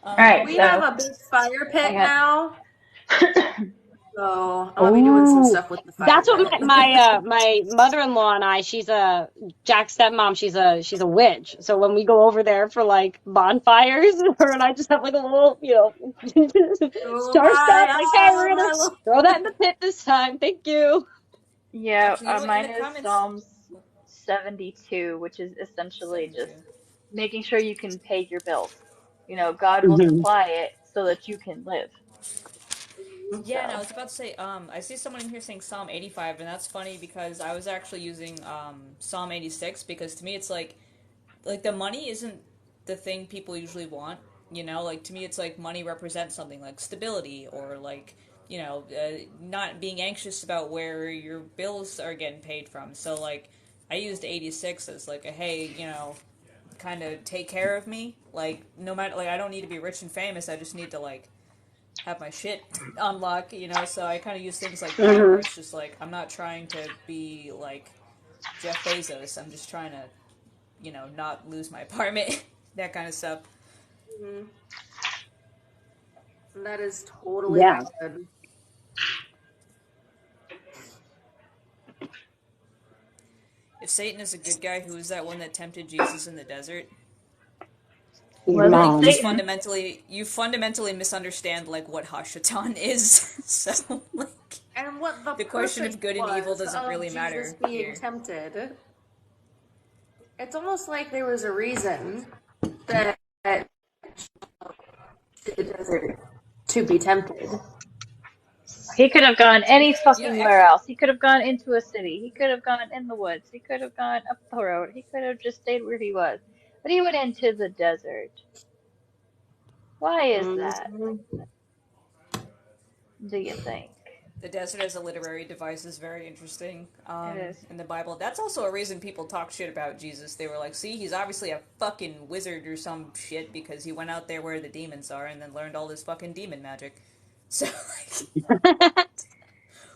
All right, We so have a big fire pit hang on. now, so I'm gonna be doing some oh, stuff with the fire that's what pit. my mother-in-law and I. She's a Jack's stepmom. She's a witch. So when we go over there for like bonfires, her and I just have like a little, Oh star stuff. Like, hey, we're gonna my lord. throw that in the pit this time. Thank you. Yeah, Actually, you know what? In mine the is comments, Psalms 72, which is essentially just 72. making sure you can pay your bills. God will Hmm. supply it so that you can live. Yeah, and I So, was about to say, I see someone in here saying Psalm 85, and that's funny because I was actually using Psalm 86 because to me it's like the money isn't the thing people usually want. Like to me it's like money represents something like stability or like not being anxious about where your bills are getting paid from. So like I used 86 as like a hey, kind of take care of me. Like no matter like I don't need to be rich and famous. I just need to like have my shit on lock. So I kind of use things like that where Hmm. it's just like I'm not trying to be like Jeff Bezos. I'm just trying to not lose my apartment, that kind of stuff. Mhm. That is totally Yeah. valid. If Satan is a good guy, who is that one that tempted Jesus in the desert? Your was I it think mom. Satan? you fundamentally misunderstand like what Hashatan is. So like And what the the question purpose of good and evil was doesn't of really Jesus matter being here. tempted. It's almost like there was a reason that to the desert to be tempted. He could have gone any fucking where Actually, else. He could have gone into a city. He could have gone in the woods. He could have gone up the road. He could have just stayed where he was. But he went into the desert. Why is that, Mhm. do you think? the desert as a literary device is very interesting It is. in the Bible. That's also a reason people talk shit about Jesus. They were like, see, he's obviously a fucking wizard or some shit because he went out there where the demons are and then learned all this fucking demon magic. So, like,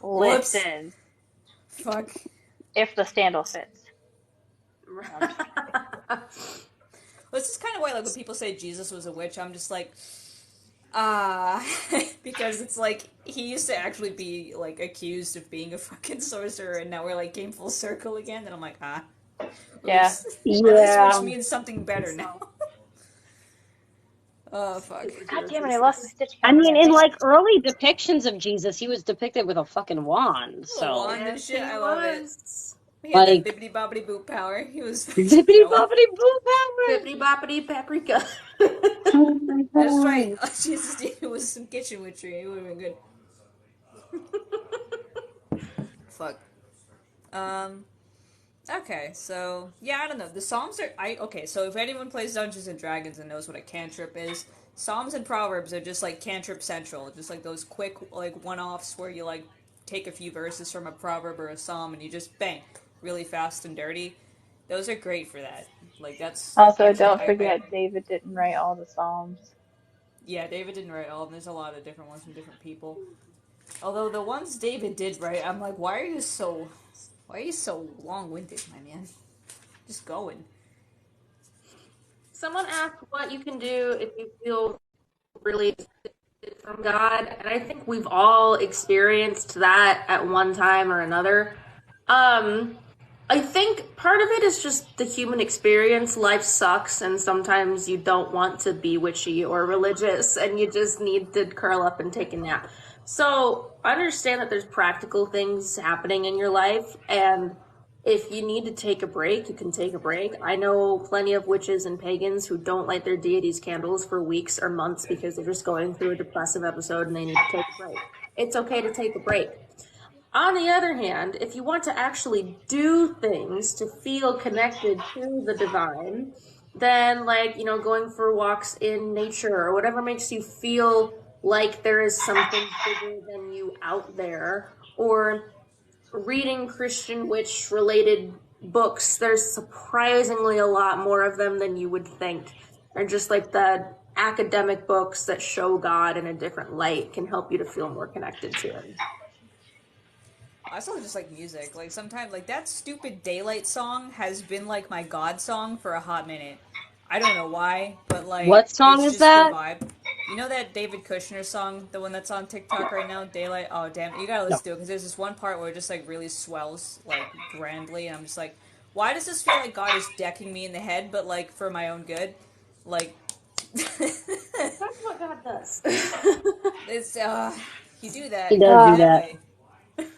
whoops. Listen, Fuck. if the scandal fits. No, I'm just kidding. Well, it's just kind of why, like, when people say Jesus was a witch, I'm just like, ah. Because it's like, he used to actually be, like, accused of being a fucking sorcerer, and now we're, like, came full circle again, and I'm like, ah. Yeah. Oops. Or this Yeah. witch means something better now. So, Oh, fuck. God superhero damn it, I lost my thesis. stitch I count mean, again. in Dang it. like early depictions of Jesus, he was depicted with a fucking wand. A So, wand and Yes, shit, he I love it. was. He had that like, bibbity bobbity boop power. He was zippity chilling. boppity boo power. Bippity boppity paprika. Oh my That's right. god. Jesus, it was some kitchen witchery. It would have been good. Fuck. Um. Okay, so yeah, I don't know. The Psalms are okay. So if anyone plays Dungeons and Dragons and knows what a cantrip is, Psalms and Proverbs are just like cantrip central, just like those quick like one-offs where you like take a few verses from a proverb or a psalm and you just bang really fast and dirty. Those are great for that. Like that's Also, actually don't I forget David didn't write all the Psalms. yeah, David didn't write all of them. There's a lot of different ones from different people. Although the ones David did write, I'm like, why are you so long-winded, my man? Just going. Someone asked what you can do if you feel really. from God, and I think we've all experienced that at one time or another. I think part of it is just the human experience. Life sucks, and sometimes you don't want to be witchy or religious, and you just need to curl up and take a nap. So understand that there's practical things happening in your life, and if you need to take a break, you can take a break. I know plenty of witches and pagans who don't light their deities' candles for weeks or months because they're just going through a depressive episode and they need to take a break. It's okay to take a break. On the other hand, if you want to actually do things to feel connected to the divine, then, like, going for walks in nature or whatever makes you feel like there is something bigger than you out there, or reading Christian witch related books. There's surprisingly a lot more of them than you would think. And just like the academic books that show God in a different light can help you to feel more connected to Him. I also just like music. Like sometimes, like that stupid Daylight song has been like my God song for a hot minute. I don't know why, but like What song it's is just the that? vibe. You know that David Kushner song, the one that's on TikTok right now, Daylight. Oh damn, you gotta No. listen to it because there's this one part where it just like really swells like grandly, and I'm just like, why does this feel like God is decking me in the head, but like for my own good? Like, That's what God does. it's you do that He in does a do bad that. way.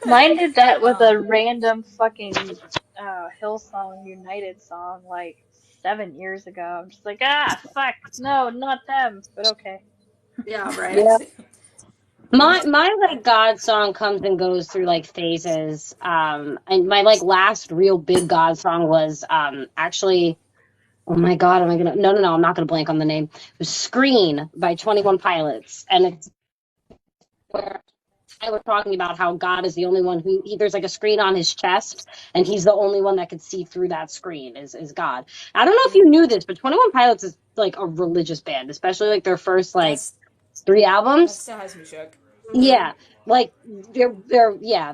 Mine did that with a Um, random fucking Hillsong United song like 7 years ago. I'm just like, ah, fuck, no, not them, but okay. Yeah, right. Yeah. you My I, like God song comes and goes through like phases. And my like last real big God song was actually, oh my God, am I gonna no, I'm not gonna blank on the name. It was Screen by 21 Pilots. And it's where I was talking about how God is the only one there's like a screen on his chest, and he's the only one that could see through that screen is God. I don't know if you knew this, but 21 Pilots is like a religious band, especially like their first like that's 3 that albums. still has me shook. Mm-hmm. Yeah, like they're Yeah,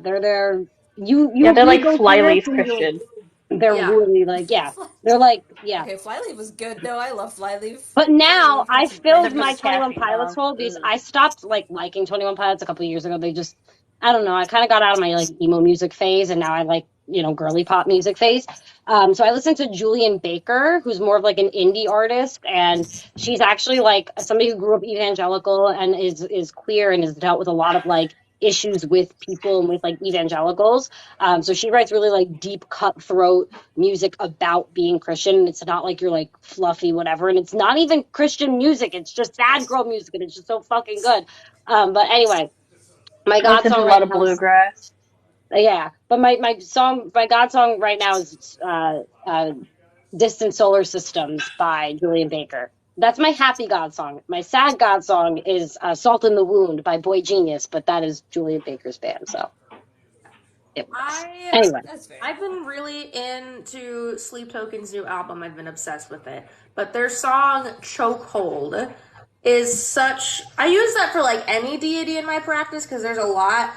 you they're read like those lyrics Flyleaf and Christian. they're Yeah. really like, yeah, they're like, yeah. Okay, Flyleaf was good though. I love Flyleaf. But now Flyleaf had I some filled Except for bangers. my the 21 Cassie Pilots song. hole because Mm. I stopped like liking 21 Pilots a couple of years ago. They just, I don't know, I kind of got out of my like emo music phase, and now I like, girly pop music phase. So I listened to Julian Baker, who's more of like an indie artist, and she's actually like somebody who grew up evangelical and is queer and has dealt with a lot of like issues with people and with like evangelicals. So she writes really like deep cutthroat music about being Christian. It's not like you're like fluffy, whatever. And it's not even Christian music. It's just sad girl music. And it's just so fucking good. But anyway, my I God listen to song a right lot of now is, bluegrass. yeah. But my God song right now is, Distant Solar Systems by Julian Baker. That's my happy God song. My sad God song is Salt in the Wound by Boy Genius, but that is Julian Baker's band. So it works. I Anyway. That's fair. I've been really into Sleep Token's new album. I've been obsessed with it. But their song Chokehold is such, I use that for like any deity in my practice because there's a lot.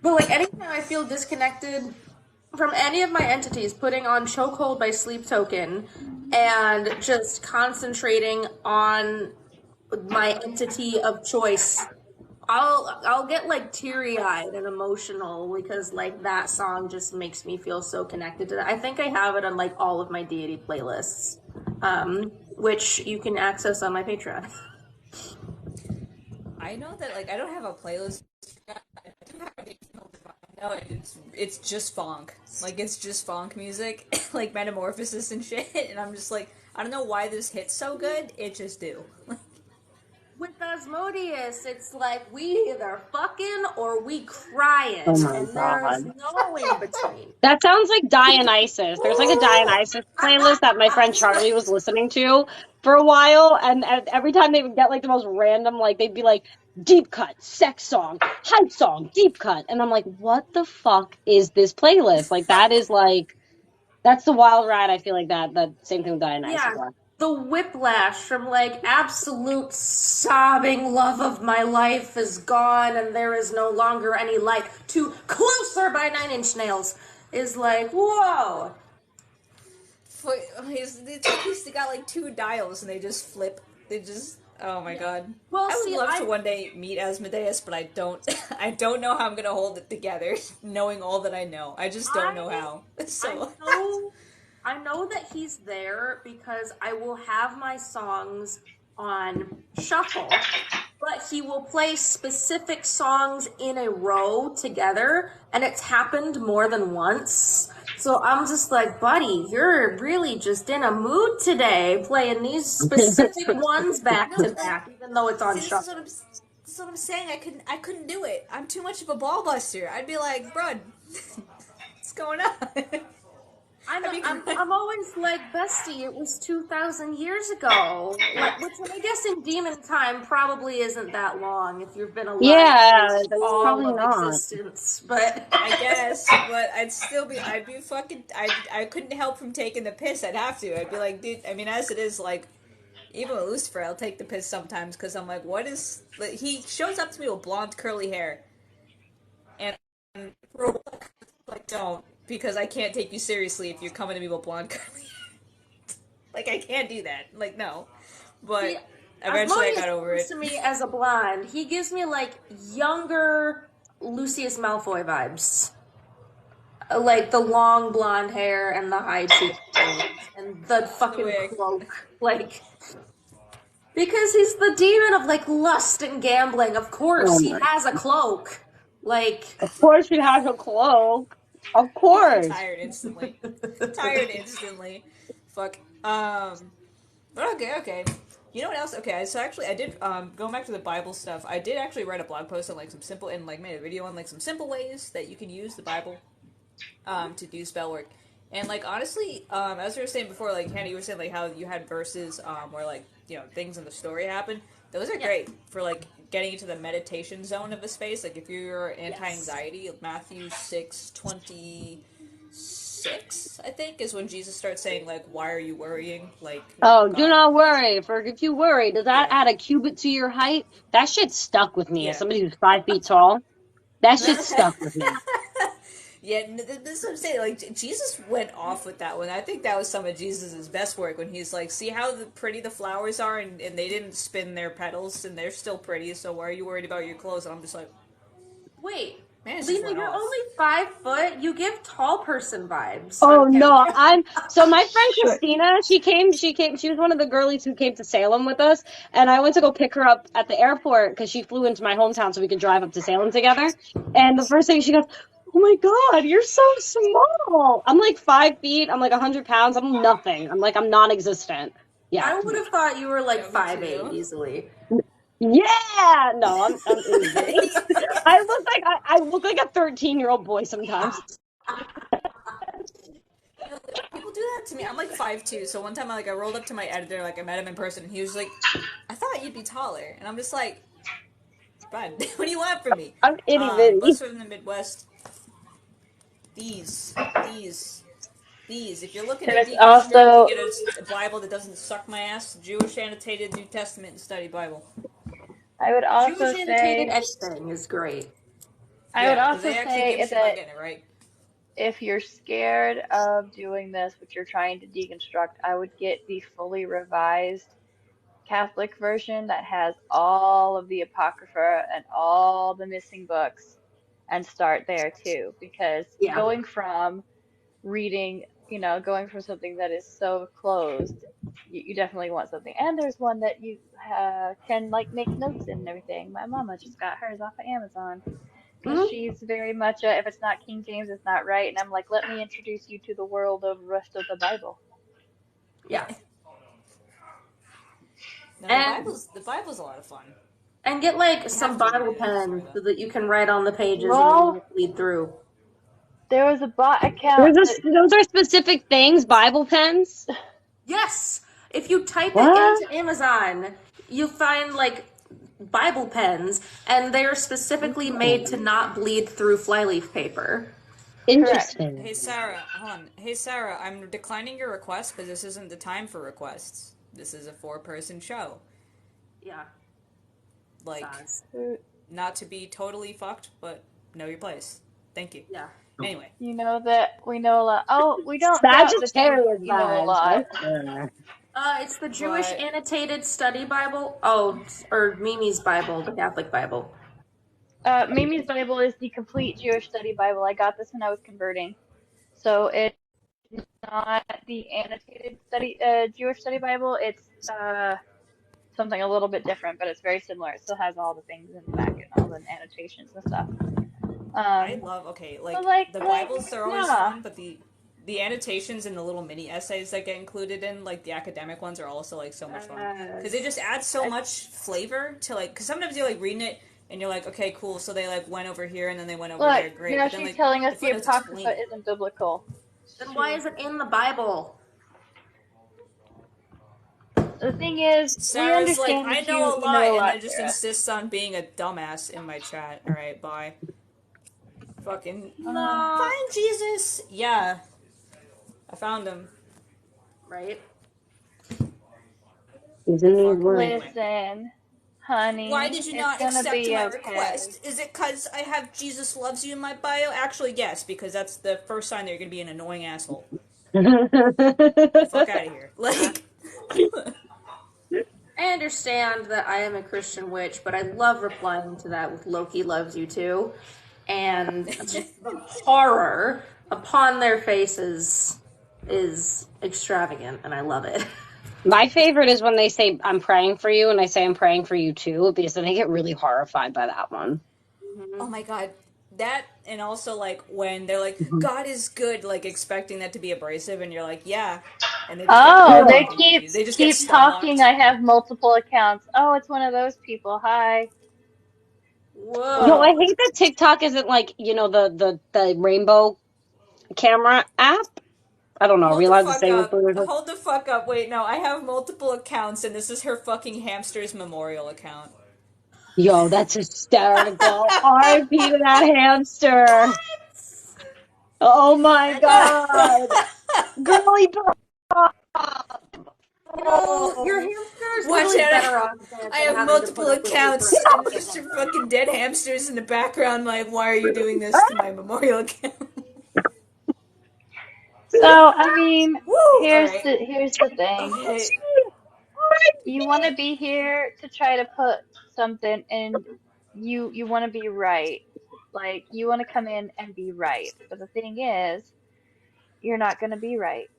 But like anytime I feel disconnected from any of my entities, putting on Chokehold by Sleep Token and just concentrating on my entity of choice, I'll get like teary eyed and emotional because like that song just makes me feel so connected to that. I think I have it on like all of my deity playlists, which you can access on my Patreon. I know that like I don't have a playlist. I do have a no, it's just funk. Like it's just funk music, like Metamorphosis and shit. And I'm just like, I don't know why this hits so good. It just do. With Asmodeus, it's like we either fucking or we crying, Oh my and there's God. no in between. That sounds like Dionysus. There's like a Dionysus playlist that my friend Charlie was listening to for a while, and every time they would get like the most random, like they'd be like deep cut, sex song, hype song, deep cut, and I'm like, what the fuck is this playlist? Like that is like that's the wild ride. I feel like that same thing with Dionysus. Yeah, the whiplash from like absolute sobbing love of my life is gone and there is no longer any light to Closer by Nine Inch Nails is like, whoa. It's like he's got like two dials and they just flip. They just Oh my god. Well, I would see, love to one day meet Asmodeus, but I don't. I don't know how I'm gonna hold it together, knowing all that I know. I just don't know how. I So know I know that he's there because I will have my songs on shuffle, but he will play specific songs in a row together, and it's happened more than once. So I'm just like, buddy, you're really just in a mood today, playing these specific ones back no, to back, even though it's on see, shuffle. this is what I'm saying. I couldn't do it. I'm too much of a ball buster. I'd be like, "Bruh, what's going on?" I'd be I'm always like, bestie, it was 2,000 years ago. Like, which I guess in demon time probably isn't that long if you've been alive Yeah, for that's all probably of not. existence. But I guess, but I'd be fucking, I couldn't help from taking the piss. I'd have to. I'd be like, dude, I mean, as it is, like, even with Lucifer, I'll take the piss sometimes because I'm like, what is, like, he shows up to me with blonde curly hair. And for a while, like, don't, because I can't take you seriously if you're coming to me with blonde curly hair. Like, I can't do that. Like, no. see, But eventually I Asmodeus got over comes it. to me as a blonde. He gives me like younger Lucius Malfoy vibes. Like the long blonde hair and the high cheekbones and the fucking way cloak. Like, because he's the demon of like lust and gambling. Of course, Oh he my. has a cloak. Like, Of course she has a cloak. Of course. tired instantly. Tired instantly. Fuck. But okay. You know what else? Okay, so actually, I did going back to the Bible stuff. I did actually write a blog post on like some simple and like made a video on like some simple ways that you can use the Bible to do spell work. And like honestly, as we were saying before, like Hannah, you were saying like how you had verses where like things in the story happen. Those are yeah. great for like getting into the meditation zone of a space. Like if you're Yes. anti-anxiety, Matthew 6:26, I think, is when Jesus starts saying like, "Why are you worrying?" Like, Oh, do God, not worry. For if you worry, does that yeah, add a cubit to your height? That shit stuck with me as yeah. somebody who's 5 feet tall. That shit stuck with me. Yeah, this is what I'm saying. Like Jesus went off with that one. I think that was some of Jesus's best work when he's like, "See how pretty the flowers are, and they didn't spin their petals, and they're still pretty. So why are you worried about your clothes?" And I'm just like, Wait, man, it just Lena, went you're off. only 5 foot. You give tall person vibes Oh on camera. no, so my friend Sure. Christina, she was one of the girlies who came to Salem with us, and I went to go pick her up at the airport because she flew into my hometown so we could drive up to Salem together. And the first thing she goes, "Oh my God, you're so small." I'm like 5 feet, I'm like 100 pounds, I'm nothing. I'm non-existent. Yeah. I would have thought you were like Yeah, me 5'8" too. easily. Yeah, no, I'm itty bitty. I look like a 13-year-old boy sometimes. People do that to me. I'm like 5'2", so one time I rolled up to my editor, like I met him in person, and he was like, "I thought you'd be taller," and I'm just like, "Bud, what do you want from me?" I'm itty bitty. Bless from the Midwest. These, these, these. If you're looking to There's deconstruct and also get a Bible that doesn't suck my ass, Jewish annotated New Testament and study Bible. I would Jewish also annotated say anything is great. I would Yeah, because also they actually give a say shit about that getting it right. if you're scared of doing this, which you're trying to deconstruct, I would get the fully revised Catholic version that has all of the Apocrypha and all the missing books and start there too. Because Yeah. going from something that is so closed, you definitely want something. And there's one that you can like make notes in and everything. My mama just got hers off of Amazon because Hmm. she's very much if it's not King James, it's not right. And I'm like, let me introduce you to the world of rest of the Bible. Yeah. No, And the Bible's a lot of fun. get like You some have to read Bible it. Sorry pens though. so that you can write on the pages and they Well, won't bleed through. there was a bot account that Those are specific things, Bible pens. Yes. If you type it What? into Amazon, you find like Bible pens and they are specifically made to not bleed through flyleaf paper. correct. Interesting. Hey Sarah, hold on. Hey Sarah, I'm declining your request because this isn't the time for requests. This is a 4-person show. Yeah. Like, Size. not to be totally fucked, but know your place. Thank you. Yeah. Anyway, You know that we know a lot. Oh, we don't doubt that Sagittarius you know a vibes. lot. Okay. It's the Jewish But Annotated Study Bible. Oh, or Mimi's Bible, the Catholic Bible. Mimi's Bible is the complete Jewish study Bible. I got this when I was converting. So it's not the annotated study Jewish study Bible. It's something a little bit different, but it's very similar. It still has all the things in the back and all the annotations and stuff. I Um, love, okay, but like like, the like, Bibles, they're always yeah, fun, but the annotations and the little mini essays that get included in like the academic ones are also like so much fun because they just add so I, much flavor to like, because sometimes you're like reading it and you're like, okay, cool, so they like went over here and then they went over look, there, great, now but then she's like telling us the the footnotes explain Apocrypha it. isn't biblical. Then why is it in the Bible? The thing is, we Sarah's like, understand I that you know a you know lot, a and lot, then just Sarah. insists on being a dumbass in my chat. All right, bye. Fucking No. find Jesus. Yeah, I found him. Right? He's in these Fuck. words. Anyway, Listen, why honey, did you it's not gonna accept be my okay. request? Is it because I have Jesus loves you in my bio? Actually, yes, because that's the first sign that you're gonna be an annoying asshole. The fuck out of here. Like, I understand that I am a Christian witch, but I love replying to that with Loki loves you too. And just the horror upon their faces is extravagant, and I love it. My favorite is when they say, I'm praying for you, and I say, I'm praying for you too, because then I get really horrified by that one. oh my god, that, and also like when they're like, God is good, like expecting that to be abrasive, and you're like, yeah, and they just get Oh, they completely Ugh. confused. They just get keep stun talking. locked. I have multiple accounts. Oh, it's one of those people. Hi. No, I Whoa. hate that TikTok isn't like, the rainbow camera app. I don't know. Are we Hold the allowed to fuck say what up. the Hold the fuck up. Wait, no, I have multiple accounts, and this is her fucking hamster's memorial account. Yo, that's hysterical. RIP to that hamster. Oh my god. Girly pop. You know, your Oh. hamster is Watch literally out. better off I than have having to multiple put up with you for a accounts, and second. there's some fucking dead hamsters in the background. Like, why are you doing this to my memorial account? So, I mean, Woo! Alright. here's the thing. Okay. You want to be here to try to put something and you want to be right. Like you want to come in and be right. But the thing is, you're not going to be right.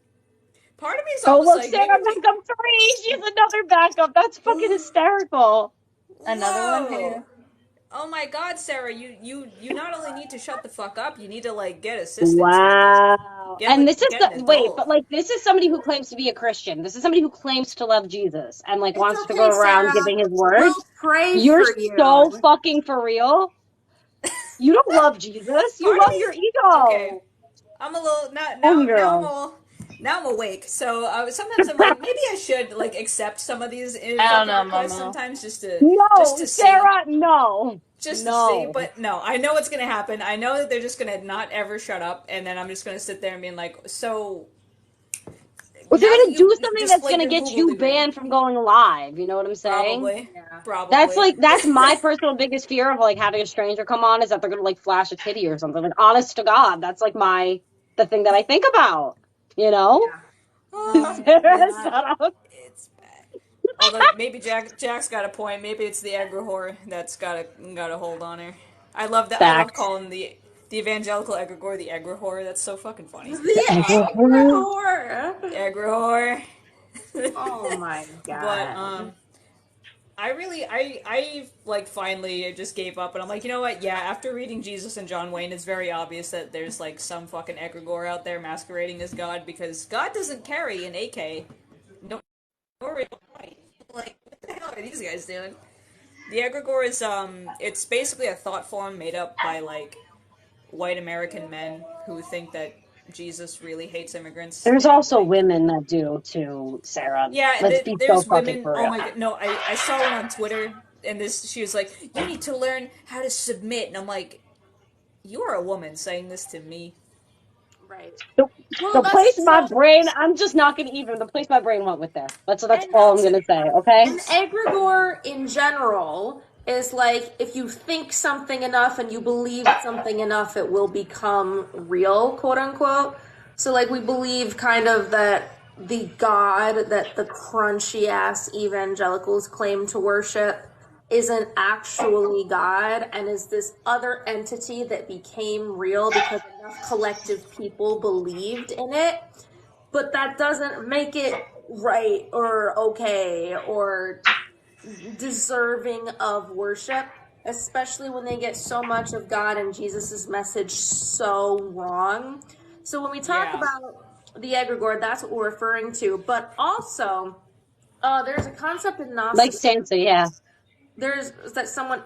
Part of me is Oh, almost look, like, Sarah maybe we. backup 3. She's another backup. That's fucking hysterical. Another one Whoa! who Oh my god, Sarah, you not only need to shut the fuck up, you need to like get assistance. You need to Wow. And get an wait, but adult. like this is somebody who claims to be a Christian. This is somebody who claims to love Jesus and like It's wants to go okay, around Sarah. giving his We'll words. pray You're for so you. fucking for real. You don't love Jesus. You Part of love me your is okay. ego. I'm a little Homegirl. now I'm awake. So sometimes I'm like maybe I should like accept some of these I don't fucking know, requests Momo. sometimes just No, to see. Sarah, no. Just to see, No. but no, I know what's gonna happen. I know that they're just gonna not ever shut up, and then I'm just gonna sit there and being like, so Or they're now that gonna do you've something that's displayed gonna your get Google you degree, banned from going live. You know what I'm saying? probably, Yeah. probably. That's my personal biggest fear of like having a stranger come on is that they're gonna like flash a titty or something. Like honest to God, that's like the thing that I think about. You know? Yeah. No, Sarah, It's shut up. it's bad. Although maybe Jack's got a point. Maybe it's the egregore that's got a hold on her. I love that. I love Facts. calling the evangelical egregore the egregore. That's so fucking funny. the egregore. Egregore. Oh my But god. I like finally just gave up, and I'm like, you know what? Yeah, after reading Jesus and John Wayne, it's very obvious that there's like some fucking egregore out there masquerading as God because God doesn't carry an AK. No, nor right. Like, what the hell are these guys doing? The egregore is it's basically a thought form made up by like white American men who think that Jesus really hates immigrants There's and also like women that do too, Sarah. yeah, Let's be so there's fucking women. for Oh real. my god, no! I saw one on Twitter, and this she was like, "You need to learn how to submit," and I'm like, "You are a woman saying this to me." Right. The, Well, the that's place my so. brain, I'm just not gonna even. The place my brain went with there. That's And all No, I'm t- gonna say. Okay. an egregore in general is like if you think something enough and you believe something enough, it will become real, quote unquote. So, like, we believe kind of that the God that the crunchy ass evangelicals claim to worship isn't actually God and is this other entity that became real because enough collective people believed in it. But that doesn't make it right or okay or deserving of worship, especially when they get so much of God and Jesus's message so wrong. So when we talk about the egregore, that's what we're referring to. But also, there's a concept in Like Gnosticism. Sansa, yeah. There's that someone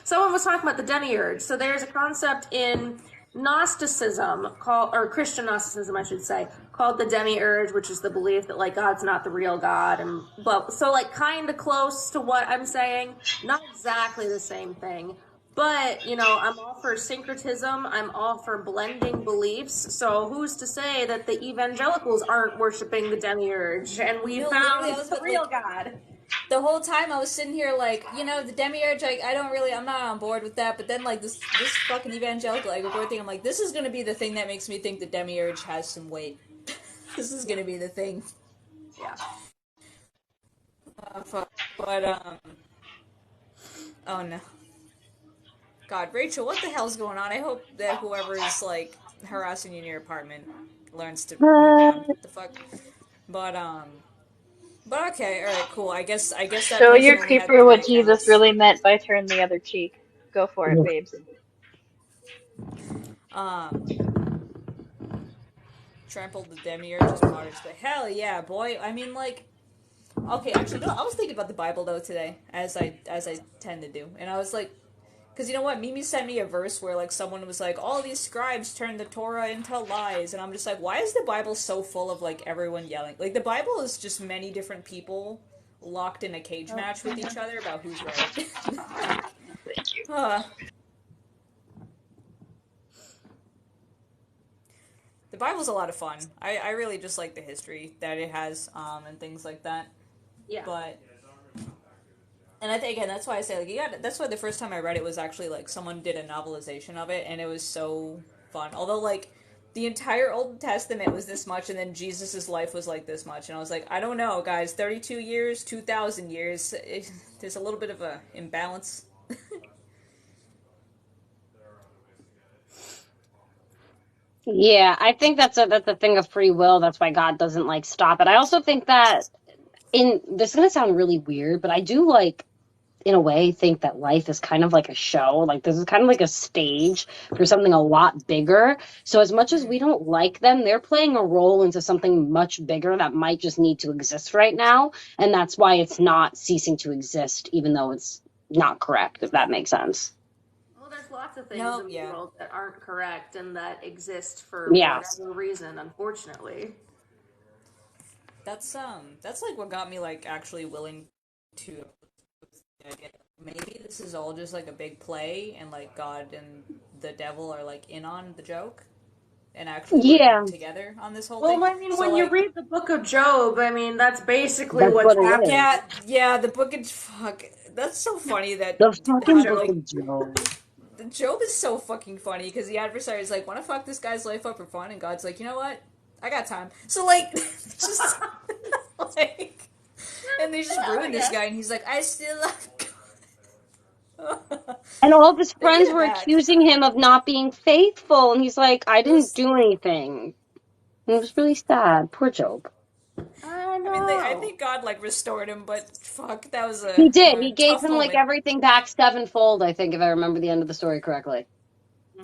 someone was talking about the demiurge. So there's a concept in Gnosticism called, or Christian Gnosticism, I should say, called the demiurge, which is the belief that like God's not the real God, and but so like kind of close to what I'm saying, not exactly the same thing. But, you know, I'm all for syncretism. I'm all for blending beliefs. So who's to say that the evangelicals aren't worshiping the demiurge and we found the real God? The whole time I was sitting here like, you know, the demiurge, I'm not on board with that. But then like this fucking evangelical egregore thing, I'm like, this is gonna be the thing that makes me think the demiurge has some weight. This is gonna be the thing. Yeah. Fuck. But oh no. God, Rachel, what the hell's going on? I hope that whoever is like harassing you in your apartment learns to move on. The fuck. But okay, all right, cool. I guess that Show person your only had creeper 3 what Jesus accounts. really meant by turn the other cheek. Go for it, babes. Trampled the demiurge's martyrs, but hell yeah, boy. I mean, like, okay, actually, no. I was thinking about the Bible though today, as I tend to do, and I was like, because you know what, Mimi sent me a verse where like someone was like, all these scribes turned the Torah into lies, and I'm just like, why is the Bible so full of like everyone yelling? Like the Bible is just many different people locked in a cage match with each other about who's right. Thank you. The Bible's a lot of fun. I really just like the history that it has, and things like that. Yeah. But, and I think, again, that's why I say, like, that's why the first time I read it was actually, like, someone did a novelization of it, and it was so fun. Although, like, the entire Old Testament was this much, and then Jesus' life was, like, this much. And I was like, I don't know, guys, 32 years, 2,000 years, there's a little bit of a imbalance. Yeah, I think that's a thing of free will. That's why God doesn't like stop it. I also think that this is gonna sound really weird, but I do like, in a way, think that life is kind of like a show. Like this is kind of like a stage for something a lot bigger. So as much as we don't like them, they're playing a role into something much bigger that might just need to exist right now. And that's why it's not ceasing to exist, even though it's not correct, if that makes sense. Well, there's lots of things in the world that aren't correct and that exist for whatever reason, unfortunately. That's like what got me like actually willing to maybe this is all just like a big play and like God and the devil are like in on the joke and actually working together on this whole thing. Well, I mean, when you read the book of Job, I mean, that's basically what's happening. Yeah, the book of fuck. That's so funny that the fucking book of Job. Job is so fucking funny because the adversary is like, want to fuck this guy's life up for fun, and God's like, you know what? I got time. So like, just like, and they just ruined this guy, and he's like, I still love God. And all of his friends were accusing him of not being faithful, and he's like, I didn't do anything. And it was really sad. Poor Job. I know. I mean, I think God like restored him, but fuck, that was a He did. He gave him moment. like everything back sevenfold, I think, if I remember the end of the story correctly.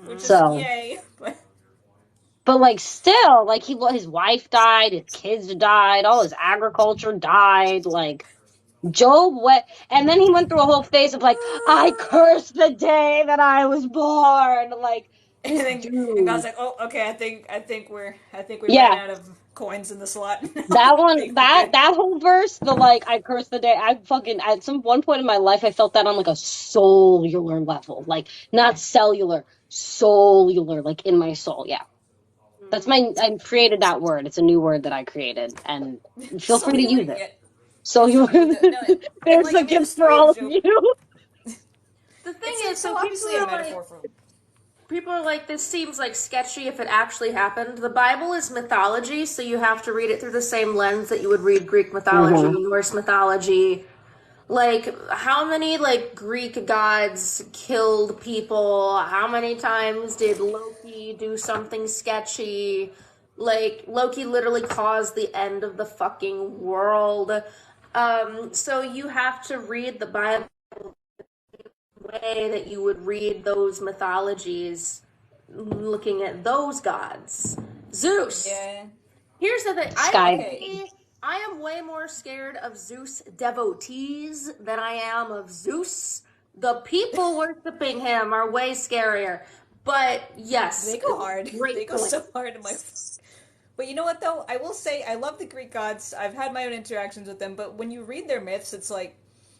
Which is yay. But like still, like his wife died, his kids died, all his agriculture died, like Job went, and then he went through a whole phase of like, I curse the day that I was born, like. And God's like, oh, okay, I think we ran out of coins in the slot. That one, that whole verse, the like, I curse the day. I fucking at some one point in my life, I felt that on like a cellular level, like not cellular, cellular, like in my soul. Yeah, that's I created that word. It's a new word that I created, and feel free to use it. So there's a gift for all of you. The thing is, so obviously a metaphor people are like, this seems like sketchy if it actually happened. The Bible is mythology, so you have to read it through the same lens that you would read Greek mythology, Norse mythology. Like, how many, like, Greek gods killed people? How many times did Loki do something sketchy? Like, Loki literally caused the end of the fucking world. So you have to read the Bible the way that you would read those mythologies, looking at those gods. Zeus. Yeah. Here's the thing. Sky. I am way more scared of Zeus devotees than I am of Zeus. The people worshiping him are way scarier. But yes, They go hard. great They go point. so hard. I'm like, but you know what though? I will say I love the Greek gods. I've had my own interactions with them, but when you read their myths, it's like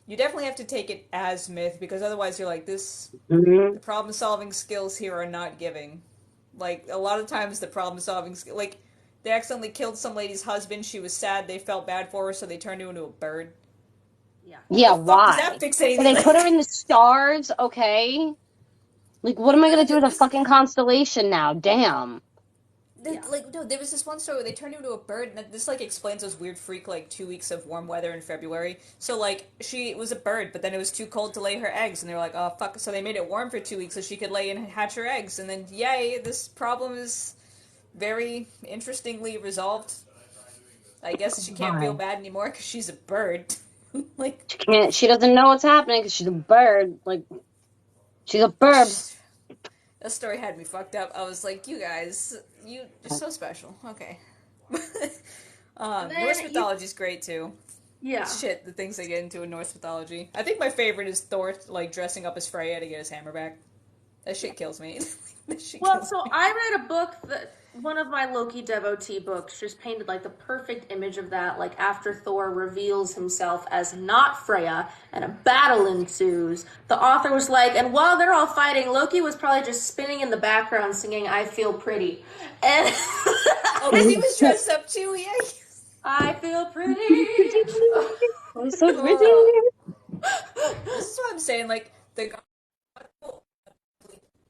you definitely have to take it as myth because otherwise you're like this. Mm-hmm. The problem solving skills here are not giving. Like a lot of times, the problem solving like they accidentally killed some lady's husband. She was sad. They felt bad for her, so they turned her into a bird. Yeah. Yeah, The fuck does why? that fix And anything? they put her in the stars, okay? Like, what am I gonna do with a This- fucking constellation now? Damn. Like no, there was this one story where they turned into a bird, and this like explains those weird freak like 2 weeks of warm weather in February. So like she was a bird, but then it was too cold to lay her eggs, and they were like, oh fuck. So they made it warm for 2 weeks so she could lay and hatch her eggs, and then yay, this problem is very interestingly resolved. I guess she can't feel bad anymore because she's a bird. Like She doesn't know what's happening because she's a bird. Like, she's a bird. that story had me fucked up. I was like, you guys, you're so special. Okay. Norse mythology's great too. Yeah. Shit, the things they get into in Norse mythology. I think my favorite is Thor, like, dressing up as Freya to get his hammer back. That shit kills me. Well, so I read a book that one of my Loki devotee books just painted like the perfect image of that, like after Thor reveals himself as not Freya and a battle ensues. The author was like, and while they're all fighting, Loki was probably just spinning in the background singing I Feel Pretty. And Oh, because he was dressed up too, yeah. I feel pretty. I'm so pretty. This is what I'm saying, like,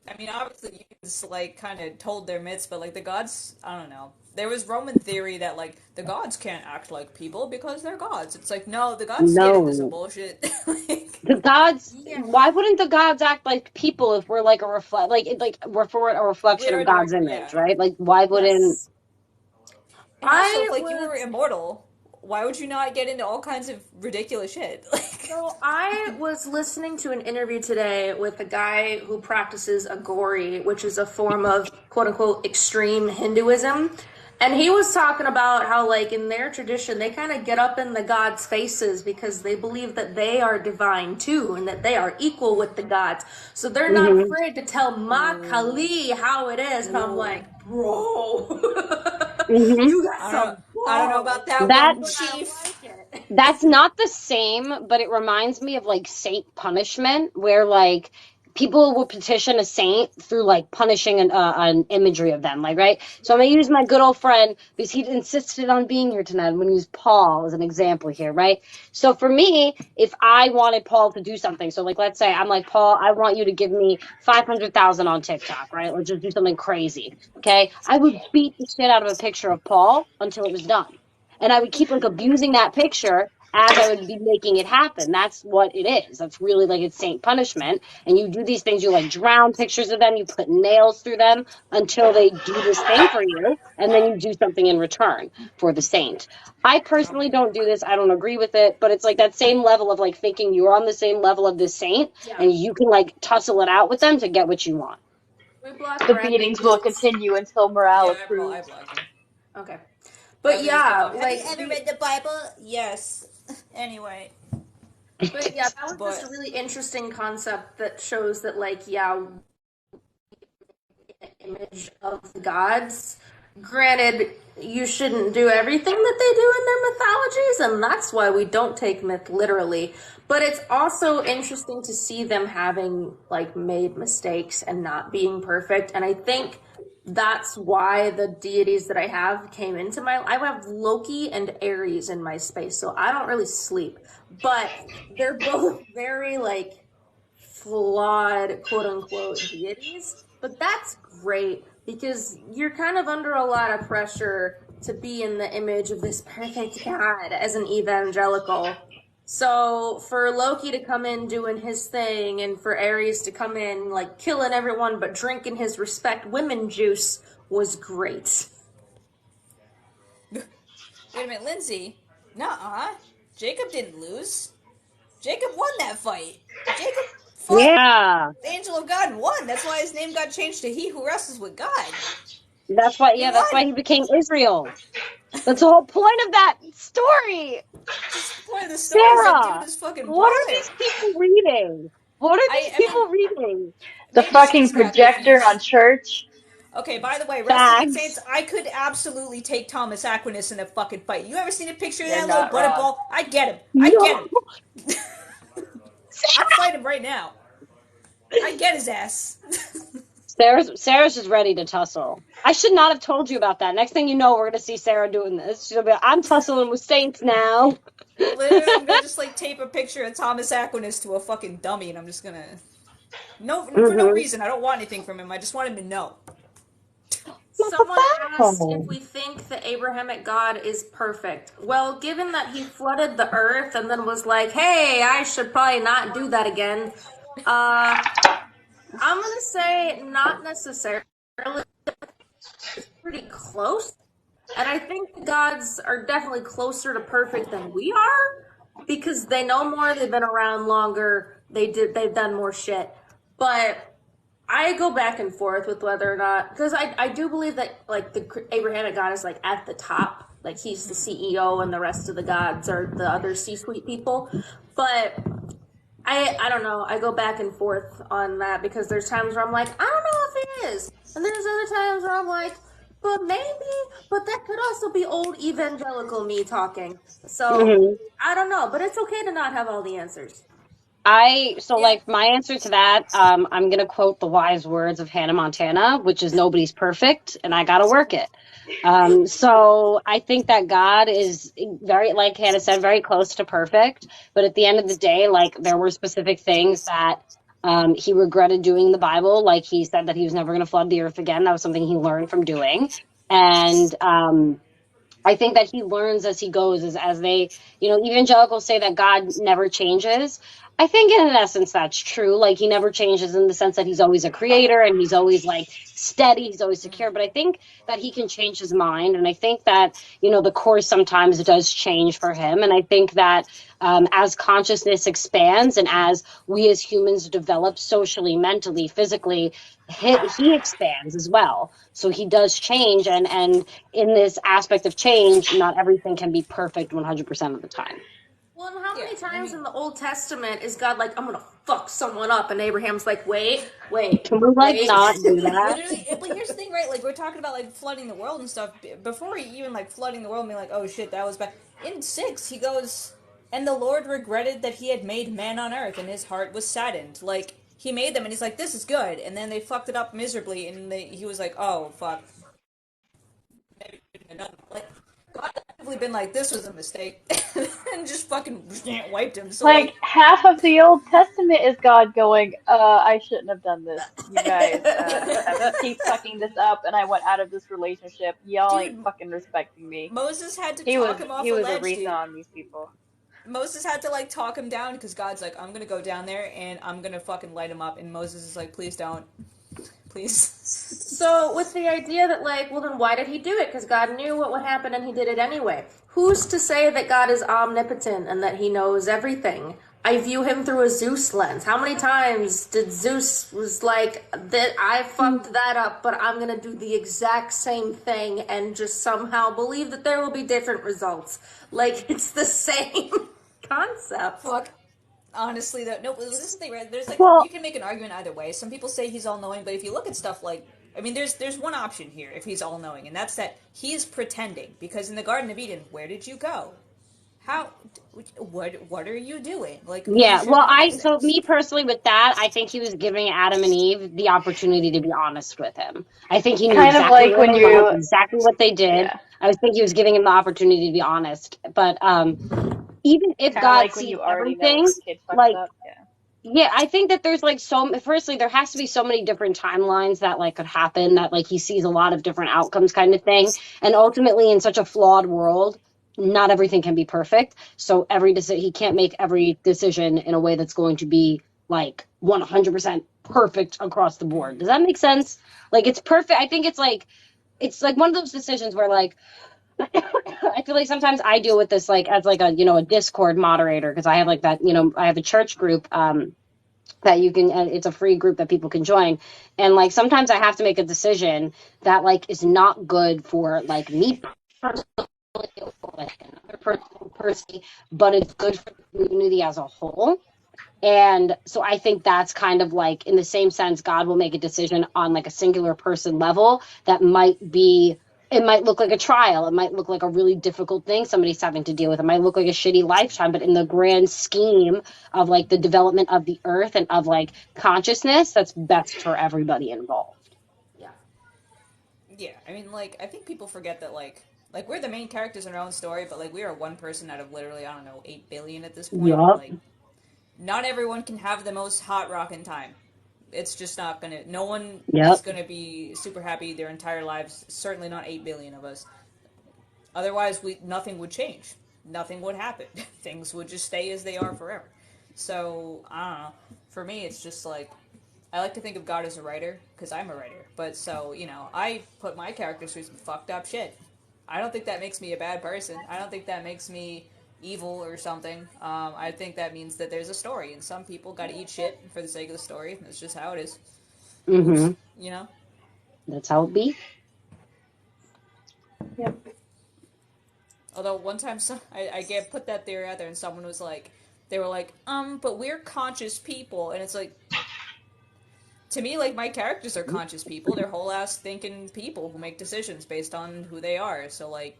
I mean, obviously, you just, like, kind of told their myths, but, like, the gods, I don't know. There was Roman theory that, like, the gods can't act like people because they're gods. It's like, no, the gods get into some bullshit. Like, The gods. Why wouldn't the gods act like people if we're like a we're for a reflection of God's image, right? Like, why wouldn't? Yes. and also, if, like, you were immortal, why would you not get into all kinds of ridiculous shit? Like, So I was listening to an interview today with a guy who practices agori, which is a form of quote unquote extreme Hinduism. And he was talking about how, like, in their tradition, they kind of get up in the gods' faces because they believe that they are divine too and that they are equal with the gods. So they're not afraid to tell Ma Kali how it is. And I'm like, bro, you got some. I don't know about that That- one, Chief. That's not the same, but it reminds me of like saint punishment, where like people will petition a saint through like punishing an imagery of them, like, right? So I'm gonna use my good old friend because he insisted on being here tonight. I'm gonna use Paul as an example here, right? So for me, if I wanted Paul to do something, so like let's say I'm like, Paul, I want you to give me 500,000 on TikTok, right? Let's just do something crazy, okay? I would beat the shit out of a picture of Paul until it was done. And I would keep like abusing that picture as I would be making it happen. That's what it is. That's really like it's saint punishment. And you do these things, you like drown pictures of them, you put nails through them until they do this thing for you, and then you do something in return for the saint. I personally don't do this. I don't agree with it, but it's like that same level of like thinking you're on the same level of this saint and you can like tussle it out with them to get what you want. The beatings will continue until morale approves. I blocked him. Okay. But yeah, like, have you ever read the Bible? Yes. Anyway. but yeah, that was just a really interesting concept that shows that, like, yeah, image of the gods. Granted, you shouldn't do everything that they do in their mythologies, and that's why we don't take myth literally. But it's also interesting to see them having, like, made mistakes and not being perfect. And I think that's why the deities that I have came into my. I have Loki and Aries in my space, so I don't really sleep. But they're both very, like, flawed, quote unquote, deities. But that's great because you're kind of under a lot of pressure to be in the image of this perfect God as an evangelical. So for Loki to come in doing his thing and for Ares to come in like killing everyone but drinking his respect women juice was great. Wait a minute, Lindsay. Nuh-uh. Jacob didn't lose. Jacob won that fight. Jacob fought Yeah. the angel of God and won. That's why his name got changed to He Who Wrestles with God. That's why, He that's why won. he became Israel. That's the whole point of that story. Just the point of the story is that dude Sarah, is fucking what are baller. these people reading? What are these I mean, people reading? The maybe fucking Saints got projector confused. on church. Okay, by the way, Wrestling with Saints, Facts. I could absolutely take Thomas Aquinas in a fucking fight. You ever seen a picture of You're that little not wrong. butterball? I get him. I No. get him. I'd fight him right now. I get his ass. Sarah's just ready to tussle. I should not have told you about that. Next thing you know, we're gonna see Sarah doing this. She'll be like, I'm tussling with saints now. Literally, I'm gonna just like tape a picture of Thomas Aquinas to a fucking dummy, and I'm just gonna for no Mm-hmm. reason. I don't want anything from him. I just want him to know. Someone asked if we think the Abrahamic God is perfect. Well, given that he flooded the earth and then was like, hey, I should probably not do that again, I'm going to say not necessarily. It's pretty close. And I think the gods are definitely closer to perfect than we are because they know more, they've been around longer, they've done more shit. But I go back and forth with whether or not, because I do believe that like the Abrahamic God is like at the top, like he's the CEO and the rest of the gods are the other C-suite people. But I don't know. I go back and forth on that because there's times where I'm like, I don't know if it is, and there's other times where I'm like, but maybe, but that could also be old evangelical me talking. So Mm-hmm. I don't know, but it's okay to not have all the answers. Yeah. Like my answer to that, I'm gonna quote the wise words of Hannah Montana, which is nobody's perfect and I gotta work it. So I think that God is very, like Hannah said, very close to perfect. But at the end of the day, like there were specific things that he regretted doing in the Bible. Like he said that he was never going to flood the earth again. That was something he learned from doing. And I think that he learns as he goes, as they, evangelicals say that God never changes. I think in essence that's true. Like he never changes in the sense that he's always a creator and he's always like steady, he's always secure. But I think that he can change his mind. And I think that, the course sometimes does change for him. And I think that as consciousness expands and as we as humans develop socially, mentally, physically, he expands as well. So he does change. And in this aspect of change, not everything can be perfect 100% of the time. Well, and how many Yeah, I times mean- in the Old Testament is God like, I'm gonna fuck someone up, and Abraham's like, wait, Can we not do that? Literally, but here's the thing, right? Like we're talking about like flooding the world and stuff. Before he even like flooding the world, and being like, "Oh shit, that was bad." In 6, he goes, "And the Lord regretted that he had made man on earth, and his heart was saddened." Like he made them, and he's like, "This is good," and then they fucked it up miserably, and he was like, "Oh fuck." Like God had definitely been like, "This was a mistake," and just fucking wiped him. So Like half of the Old Testament is God going, I shouldn't have done this. You guys keep fucking this up, and I went out of this relationship. Y'all ain't dude, fucking respecting me. Moses had to He talk was him off he a was a ledge, Rita dude. on these people. Moses had to like talk him down because God's like, I'm gonna go down there and I'm gonna fucking light him up, and Moses is like, please don't, please. So, with the idea that, like, well, then why did he do it? Because God knew what would happen and he did it anyway. Who's to say that God is omnipotent and that he knows everything? I view him through a Zeus lens. How many times did Zeus was like, that I fucked that up, but I'm gonna do the exact same thing and just somehow believe that there will be different results? Like, it's the same concept. Fuck. Honestly, though, no. This is the thing, right? There's like, Well, you can make an argument either way. Some people say he's all knowing, but if you look at stuff like, I mean, there's one option here if he's all knowing, and that's that he's pretending. Because in the Garden of Eden, where did you go? How? What are you doing? Like, yeah. who's your Well, so nemesis? me personally with that, I think he was giving Adam and Eve the opportunity to be honest with him. I think he knew Kind of exactly like where when they went, you, exactly what they did. yeah, I think he was giving him the opportunity to be honest. But even if kind of God like when sees you already know if everything, your kid fucks like up. Yeah. Yeah, I think that there's like firstly, there has to be so many different timelines that like could happen that like he sees a lot of different outcomes kind of thing. And ultimately, in such a flawed world, not everything can be perfect. So every decision, he can't make every decision in a way that's going to be like 100% perfect across the board. Does that make sense? Like it's perfect. I think it's like one of those decisions where like I feel like sometimes I deal with this like as like a a Discord moderator because I have like that I have a church group that you can and it's a free group that people can join, and like sometimes I have to make a decision that like is not good for like me personally or for like another person, but it's good for the community as a whole. And so I think that's kind of like in the same sense, God will make a decision on like a singular person level that might be, it might look like a trial. It might look like a really difficult thing somebody's having to deal with. It might look like a shitty lifetime, but in the grand scheme of like the development of the earth and of like consciousness, that's best for everybody involved. Yeah. Yeah, I mean, like, I think people forget that, like we're the main characters in our own story, but like we are one person out of literally, I don't know, 8 billion at this point. Yup. Like, not everyone can have the most hot rockin' time. It's just not gonna. No one is Yep. gonna be super happy their entire lives. Certainly not 8 billion of us. Otherwise, we nothing would change. Nothing would happen. Things would just stay as they are forever. So I don't know. For me, it's just like I like to think of God as a writer because I'm a writer. But so I put my characters through some fucked up shit. I don't think that makes me a bad person. I don't think that makes me evil or something. I think that means that there's a story, and some people got to eat shit for the sake of the story. That's just how it is. Oops. Mm-hmm. You know. That's how it be. Yep. Although one time I get put that theory out there, and someone was like, they were like, but we're conscious people, and it's like, to me, like my characters are conscious people. They're whole ass thinking people who make decisions based on who they are. So like,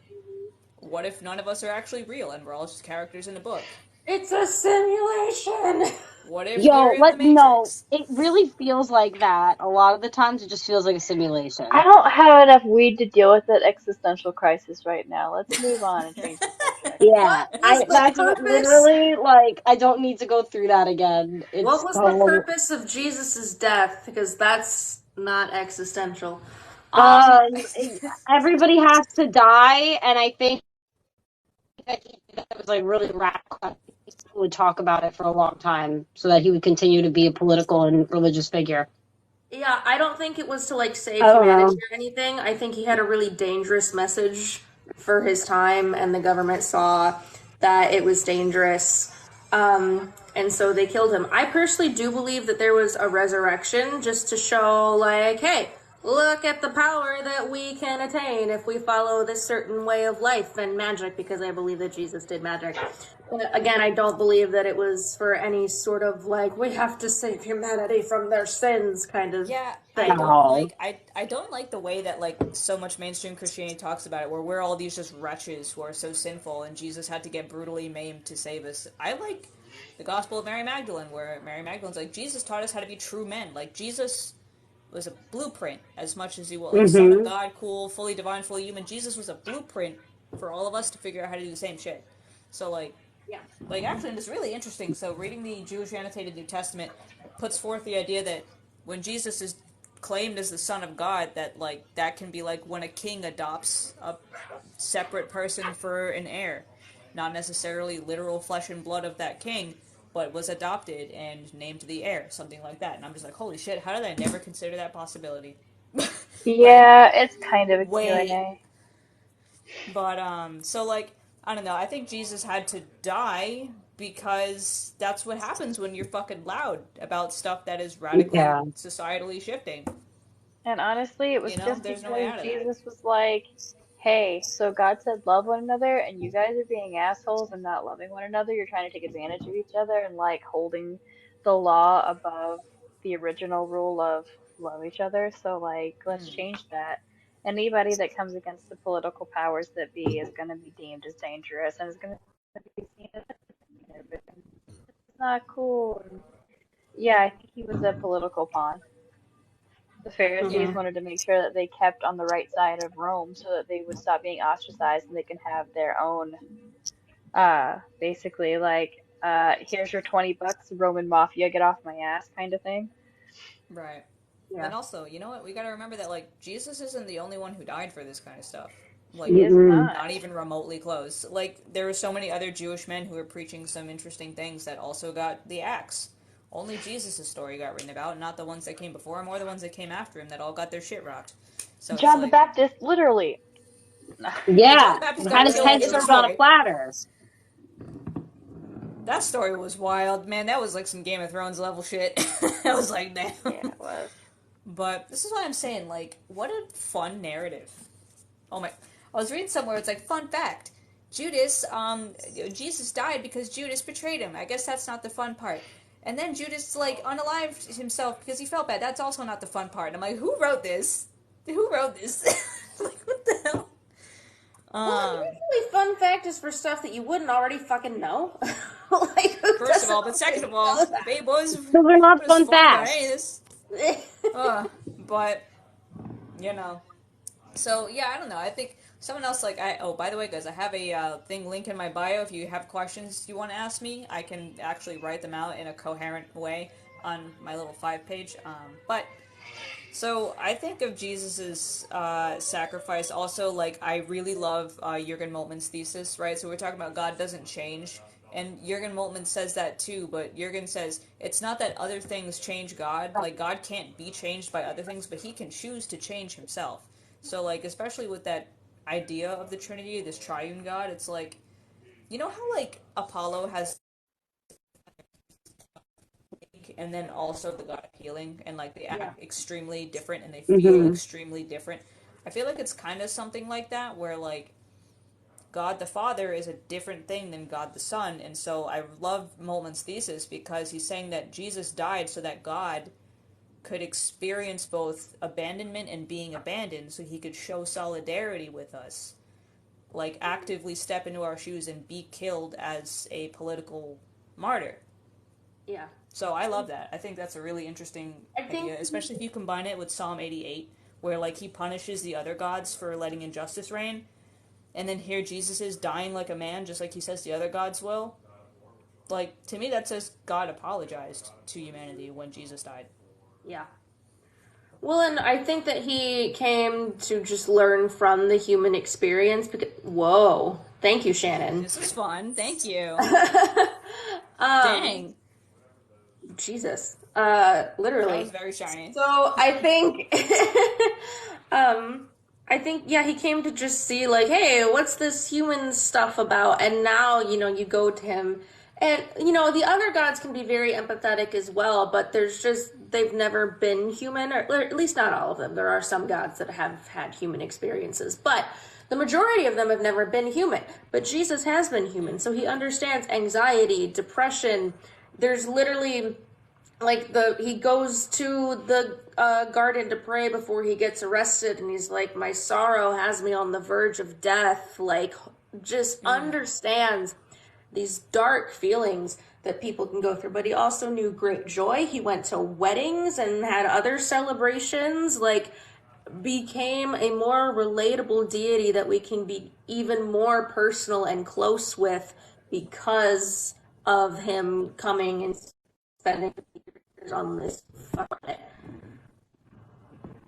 what if none of us are actually real and we're all just characters in a book? It's a simulation. What if we're Yo, in the no, Matrix? it really feels like that. A lot of the times it just feels like a I simulation. don't have enough weed to deal with that existential crisis right now. Let's move on and change the subject. Yeah, What was the that's purpose? literally like I don't need to go through that again. What It's was the so purpose of Jesus's death? Because that's not existential. um, everybody has to die, and I think that that was like really radical. People would talk about it for a long time so that he would continue to be a political and religious figure. Yeah, I don't think it was to like save I don't humanity know. or anything. I think he had a really dangerous message for his time, and the government saw that it was dangerous. And so they killed him. I personally do believe that there was a resurrection just to show, like, hey, look at the power that we can attain if we follow this certain way of life and magic, because I believe that Jesus did magic. Again, I don't believe that it was for any sort of like we have to save humanity from their sins kind of yeah, I thing. don't No. like I don't like the way that like so much mainstream Christianity talks about it, where we're all these just wretches who are so sinful, and Jesus had to get brutally maimed to save us. I like the Gospel of Mary Magdalene, where Mary Magdalene's like Jesus taught us how to be true men. Like Jesus was a blueprint as much as he will, like Son of Mm-hmm. God, cool, fully divine, fully human. Jesus was a blueprint for all of us to figure out how to do the same shit. So Yeah. like actually, and it's really interesting. So reading the Jewish annotated New Testament puts forth the idea that when Jesus is claimed as the Son of God, that like that can be like when a king adopts a separate person for an heir, not necessarily literal flesh and blood of that king, but was adopted and named the heir, something like that. And I'm just like, holy shit, how did I never consider that possibility? Like, Yeah, it's kind of a way. Q&A. But so like I don't know. I think Jesus had to die because that's what happens when you're fucking loud about stuff that is radically Yeah. societally shifting. And honestly, it was You know, just there's no way because out of that. Jesus was like, hey, so God said love one another, and you guys are being assholes and not loving one another. You're trying to take advantage of each other and like holding the law above the original rule of love each other. So, like, let's change that. Anybody that comes against the political powers that be is going to be deemed as dangerous and is going to be seen as it's not cool. And yeah, I think he was a political pawn. The Pharisees Mm-hmm. wanted to make sure that they kept on the right side of Rome so that they would stop being ostracized and they can have their own, basically, like, here's your $20, Roman Mafia, get off my ass kind of thing. Right. Yeah. Then also, you know what? We got to remember that like Jesus isn't the only one who died for this kind of stuff. Like, He is Mm-mm. not. not even remotely close. Like, there were so many other Jewish men who were preaching some interesting things that also got the axe. Only Jesus' story got written about, not the ones that came before him or the ones that came after him that all got their shit rocked. So it's John the like, Baptist, literally. yeah, John Yeah, the Baptist got had his killed head in the served on a story. platter. That story was wild, man. That was like some Game of Thrones level shit. I was like, damn. Yeah, it was. But this is why I'm saying, like, what a fun narrative. Oh my! I was reading somewhere. It's like fun fact. Jesus died because Judas betrayed him. I guess that's not the fun part. And then Judas like unalived himself because he felt bad. That's also not the fun part. And I'm like, who wrote this? Who wrote this? Like, what the hell? Well, usually fun fact is for stuff that you wouldn't already fucking know. Like, who First of doesn't all, but second of already all, know that? Babe was Those are not was fun fun about any of facts. this. But you know. So yeah, I don't know. I think someone else like I. Oh, by the way, guys, I have a thing link in my bio. If you have questions you want to ask me, I can actually write them out in a coherent way on my little 5-page. But so I think of Jesus's sacrifice. Also, like I really love Jürgen Moltmann's thesis. Right. So we're talking about God doesn't change. And Jürgen Moltmann says that too, but Jürgen says it's not that other things change God. Like, God can't be changed by other things, but he can choose to change himself. So, like, especially with that idea of the Trinity, this triune God, it's like, you know how, like, Apollo has, and then also the God of healing, and, like, they act extremely different and they feel Mm-hmm. extremely different? I feel like it's kind of something like that, where, like, God the Father is a different thing than God the Son. And so I love Moltmann's thesis because he's saying that Jesus died so that God could experience both abandonment and being abandoned, so he could show solidarity with us, like actively step into our shoes and be killed as a political martyr. Yeah. So I love that. I think that's a really interesting I think idea, especially if you combine it with Psalm 88, where like he punishes the other gods for letting injustice reign. And then here Jesus is dying like a man, just like he says the other gods will. Like, to me, that says God apologized to humanity when Jesus died. Yeah. Well, and I think that he came to just learn from the human experience. Because, whoa. Thank you, Shannon. This is fun. Thank you. Um, Dang. Jesus. That Literally. was very shiny. So I think, yeah, he came to just see, like, hey, what's this human stuff about? And now, you go to him. And, the other gods can be very empathetic as well, but they've never been human, or at least not all of them. There are some gods that have had human experiences, but the majority of them have never been human. But Jesus has been human, so he understands anxiety, depression. There's literally, like, he goes to the garden to pray before he gets arrested, and he's like, my sorrow has me on the verge of death. Like, just understands these dark feelings that people can go through. But he also knew great joy. He went to weddings and had other celebrations, like, became a more relatable deity that we can be even more personal and close with because of him coming and spending years on this planet.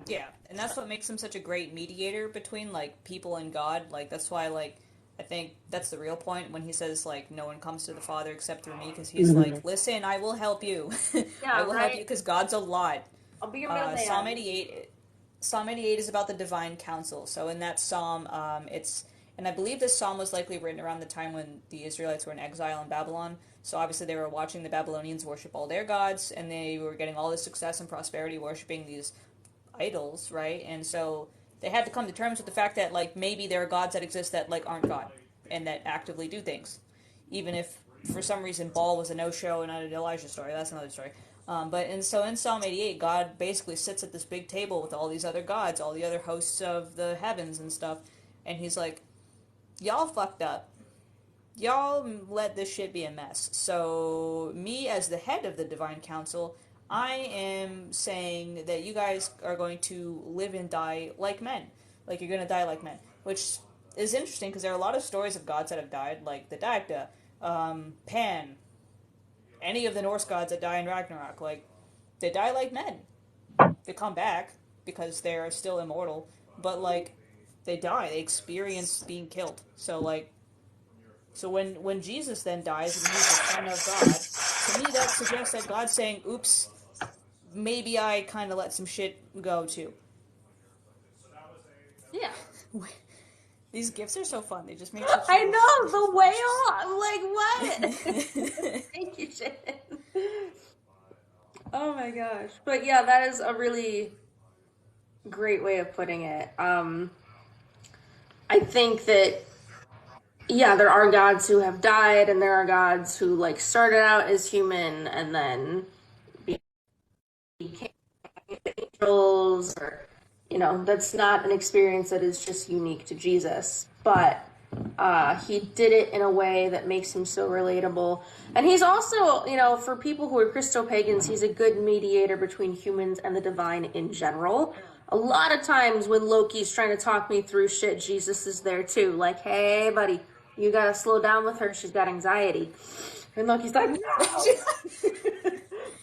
Yeah, and that's what makes him such a great mediator between, like, people and God. Like, that's why, like, I think that's the real point when he says, like, no one comes to the Father except through me, because he's Mm-hmm. like, listen, I will help you. Yeah, I will help you, right? because God's a lot. I'll be your middleman. Psalm 88 is about the divine council. So in that psalm, and I believe this psalm was likely written around the time when the Israelites were in exile in Babylon. So obviously they were watching the Babylonians worship all their gods, and they were getting all this success and prosperity worshiping these idols, right? And so they had to come to terms with the fact that, like, maybe there are gods that exist that, like, aren't God and that actively do things, even if for some reason Baal was a no-show and not an Elijah story. That's another story. So in Psalm 88, God basically sits at this big table with all these other gods, all the other hosts of the heavens and stuff, and he's like, y'all fucked up. Y'all let this shit be a mess. So me, as the head of the divine council, I am saying that you guys are going to live and die like men. Like, you're going to die like men. Which is interesting because there are a lot of stories of gods that have died, like the Dagda, Pan, any of the Norse gods that die in Ragnarok. Like, they die like men. They come back because they're still immortal, but like, they die. They experience being killed. So like, so when Jesus then dies and he's the son of God, to me that suggests that God's saying, "Oops, maybe I kind of let some shit go too." Yeah. These gifts are so fun. They just make such. I know, the whale. I'm like, what? Thank you, Jen. Oh my gosh. But yeah, that is a really great way of putting it. I think that, yeah, there are gods who have died, and there are gods who like started out as human and then became angels, or that's not an experience that is just unique to Jesus. But he did it in a way that makes him so relatable. And he's also, for people who are Christo-pagans, he's a good mediator between humans and the divine in general. A lot of times when Loki's trying to talk me through shit, Jesus is there too. Like, hey, buddy, you gotta slow down with her. She's got anxiety. And Loki's like, no!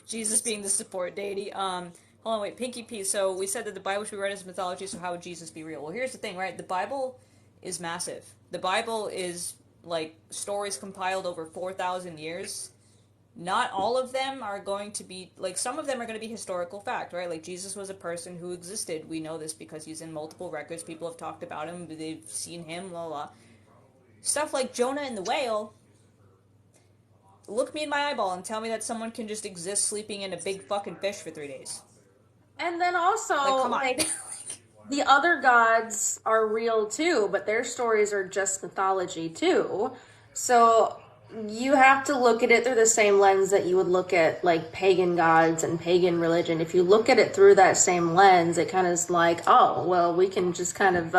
Jesus being the support deity. Hold on, wait, Pinky P. So we said that the Bible should be read as mythology, so how would Jesus be real? Well, here's the thing, right? The Bible is massive. The Bible is, like, stories compiled over 4,000 years. Not all of them are going to be, like, some of them are going to be historical fact, right? Like, Jesus was a person who existed. We know this because he's in multiple records. People have talked about him. They've seen him, blah, blah. Stuff like Jonah and the whale. Look me in my eyeball and tell me that someone can just exist sleeping in a big fucking fish for 3 days. And then also, Like, come on. The other gods are real too, but their stories are just mythology too. So you have to look at it through the same lens that you would look at like pagan gods and pagan religion. If you look at it through that same lens, it kind of is like, oh, well, we can just kind of,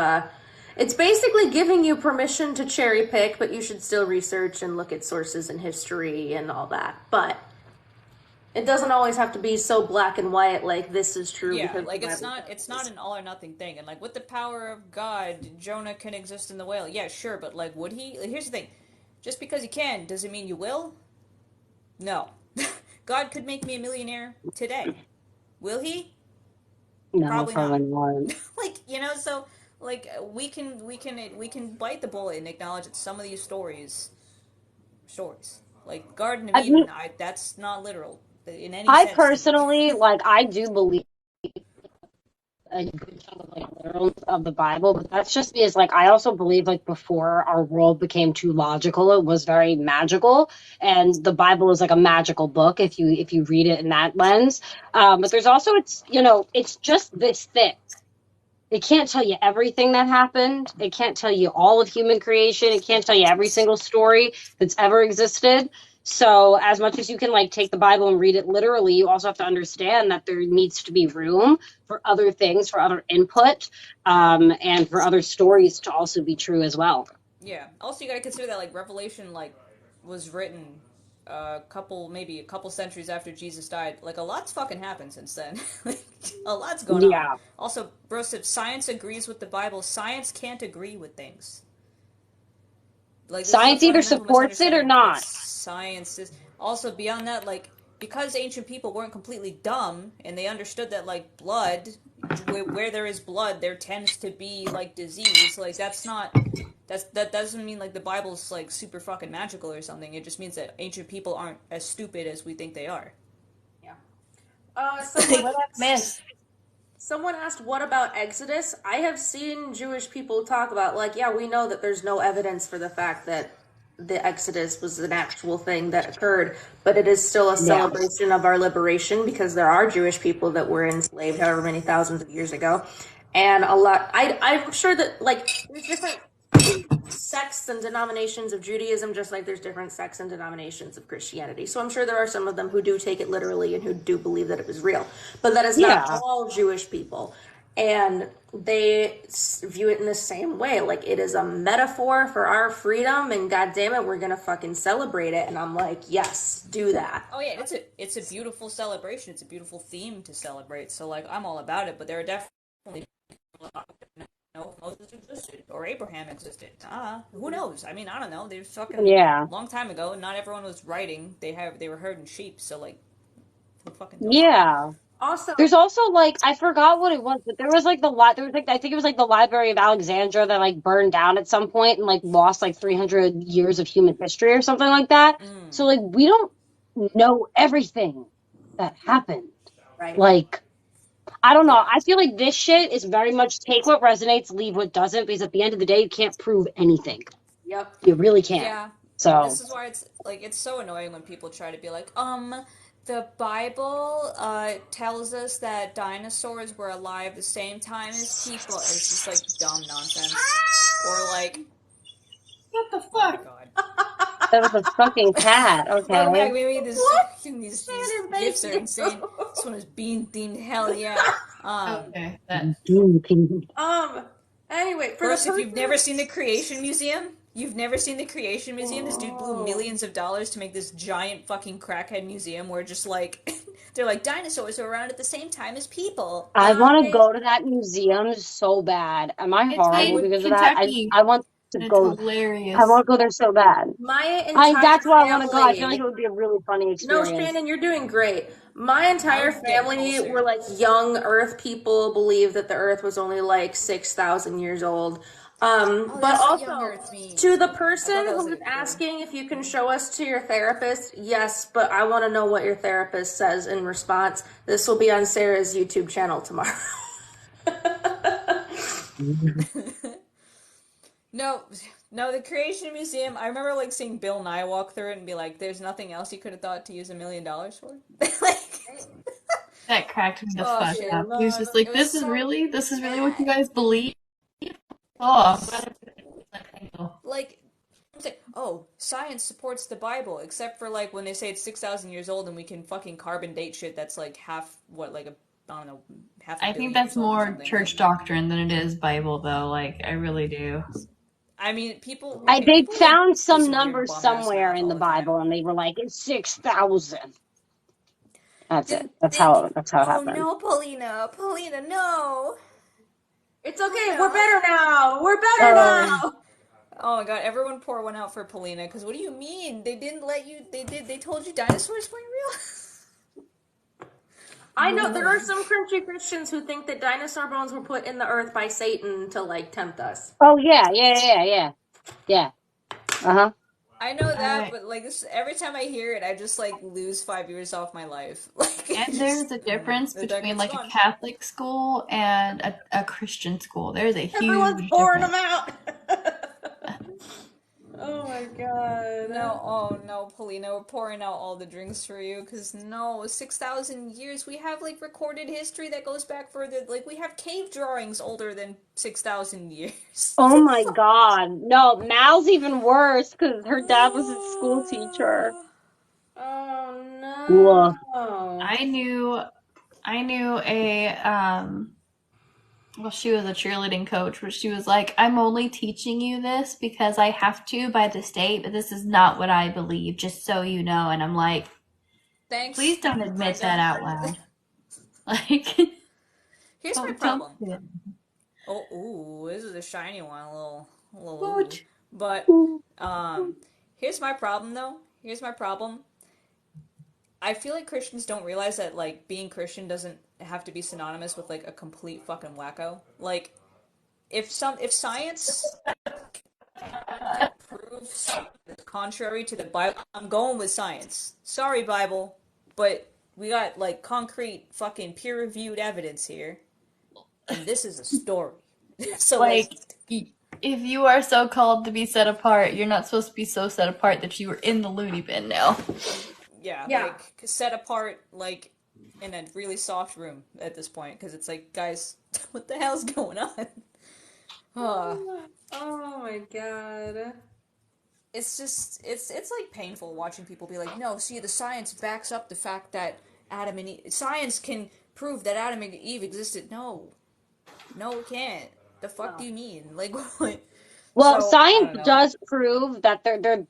it's basically giving you permission to cherry pick, but you should still research and look at sources and history and all that. But it doesn't always have to be so black and white, like this is true. Yeah, because like it's not an all or nothing thing. And like with the power of God, Jonah can exist in the whale. Yeah, sure, but like would he? Here's the thing. Just because you can, does it mean you will? No. God could make me a millionaire today. Will he? No, Probably probably not. not. Like, so like we can bite the bullet and acknowledge that some of these stories like Garden of I Eden, mean, that's not literal in any I sense to me. personally, like, I do believe a good chunk of like literals of the Bible, but that's just because like I also believe like before our world became too logical, it was very magical, and the Bible is like a magical book if you read it in that lens. But there's also it's just this thick. It can't tell you everything that happened. It can't tell you all of human creation. It can't tell you every single story that's ever existed. So as much as you can like take the Bible and read it literally, you also have to understand that there needs to be room for other things, for other input, and for other stories to also be true as well. Yeah. Also, you got to consider that like Revelation like was written maybe a couple centuries after Jesus died. Like a lot's fucking happened since then. Like, a lot's going on. Yeah. Also, bro, if science agrees with the Bible, science can't agree with things. Like Science either supports it or not. Like, science is also beyond that. Like because ancient people weren't completely dumb and they understood that like blood, where there is blood, there tends to be like disease. Like that doesn't mean like the Bible's like super fucking magical or something. It just means that ancient people aren't as stupid as we think they are. Yeah. Someone asked, what about Exodus? I have seen Jewish people talk about, like, yeah, we know that there's no evidence for the fact that the Exodus was an actual thing that occurred, but it is still a celebration of our liberation because there are Jewish people that were enslaved however many thousands of years ago. And I'm sure that, like, there's different sects and denominations of Judaism, just like there's different sects and denominations of Christianity. So I'm sure there are some of them who do take it literally and who do believe that it was real. But that is not all Jewish people. And they view it in the same way. Like, it is a metaphor for our freedom, and God damn it, we're going to fucking celebrate it. And I'm like, yes, do that. Oh, yeah, it's a beautiful celebration. It's a beautiful theme to celebrate. So, like, I'm all about it. But there are definitely know if Moses existed or Abraham existed. Who knows? I mean, I don't know. They fucking Yeah. long time ago. Not everyone was writing. They were herding sheep. So like, who fucking knows? Yeah. Also, There's also like I forgot what it was, but there was like there was like I think it was like the Library of Alexandria that like burned down at some point and like lost like 300 years of human history or something like that. So like we don't know everything that happened. right. Like I don't know. Yeah. I feel like this shit is very much take what resonates, leave what doesn't, because at the end of the day, you can't prove anything. Yep. You really can't. Yeah. So This is why it's like it's so annoying when people try to be like, the Bible tells us that dinosaurs were alive the same time as people. It's just like dumb nonsense. Or like, What the oh my fuck? god. that was a fucking cat. Welcome Okay. back, baby. What? These Shannon, thank gifts are you. insane. This one is bean themed. Hell yeah. Okay. That, Anyway, for First, the if you've never person. seen the Creation Museum, this dude blew millions of dollars to make this giant fucking crackhead museum where just like they're like dinosaurs were around at the same time as people. I want to I go to that museum so bad. Am I it's I horrible in would because of that? Kentucky. I want to And it's go. I hilarious. want to go there so bad. my entire That's why I want to go. I feel like family. it would be a really funny No, experience. Shannon, you're doing great. My I entire would get family ulcer. were like young Earth people, believe that the Earth was only like 6,000 years old. But That's what also young Earth means. to the I person thought that who was was like a clue. asking if you can show us to your therapist, yes, but I want to know what your therapist says in response. This will be on Sarah's YouTube channel tomorrow. No, no, the Creation Museum. I remember like seeing Bill Nye walk through it and be like, "There's nothing else you could have thought to use $1 million for." Like, That cracked me the oh fuck shit, up. He was just like, it was this so is really what you bad. guys believe? Oh, I'm glad I know. Like, it's like, oh, science supports the Bible, except for like when they say it's 6,000 years old and we can fucking carbon date shit that's like half what like a I don't know half a I billion think that's years old or more something. church doctrine than it is Bible, though. Like, I really do. I mean, people They people like found do some some weird numbers bum ass somewhere math in all the the time. Bible, and they were like, "It's 6,000." That's it. Then think, That's how it oh happened. no, Paulina, no. It's okay, we're Paulina. better now. We're better Um, now. Oh my god, everyone pour one out for Paulina, because what do you mean? They didn't let you, they told you dinosaurs weren't real? I know there are some crunchy Christians who think that dinosaur bones were put in the earth by Satan to like tempt us. oh yeah. Uh-huh. I know that, Alright. but like this, every time I hear it, I just like lose 5 years off my life. Like, And there's a difference the deck between is like a gone. Catholic school and a Christian school. There's a Everyone's huge pouring difference. them out. Oh my god. No, oh no, Paulina, we're pouring out all the drinks for you, because no, 6,000 years, we have like recorded history that goes back further, like we have cave drawings older than 6,000 years. Oh my God. No, Mal's even worse because her dad was a school teacher. Oh Woof. no. I knew a well, she was a cheerleading coach, but she was like, I'm only teaching you this because I have to by the state, but this is not what I believe, just so you know. And I'm like, Thanks. please don't admit Brenda. that out loud. Like, Here's my don't problem. do it. Oh, ooh, this is a shiny one, a little What? ooh. But, here's my problem though. Here's my problem. I feel like Christians don't realize that, like, being Christian doesn't have to be synonymous with, like, a complete fucking wacko. Like, if science proves something that's contrary to the Bible, I'm going with science. Sorry, Bible, but we got, like, concrete fucking peer-reviewed evidence here, and this is a story. So, Like, if you are so called to be set apart, you're not supposed to be so set apart that you are in the loony bin now. yeah, Yeah. like, set apart, like, in a really soft room at this point, because it's like, guys, what the hell's going on? Oh my god. It's just, it's like painful watching people be like, no, see, the science backs up the fact that Adam and Eve, science can prove that Adam and Eve existed. No, it can't. The fuck do you mean? Like, what? Well, So I science don't know. does prove that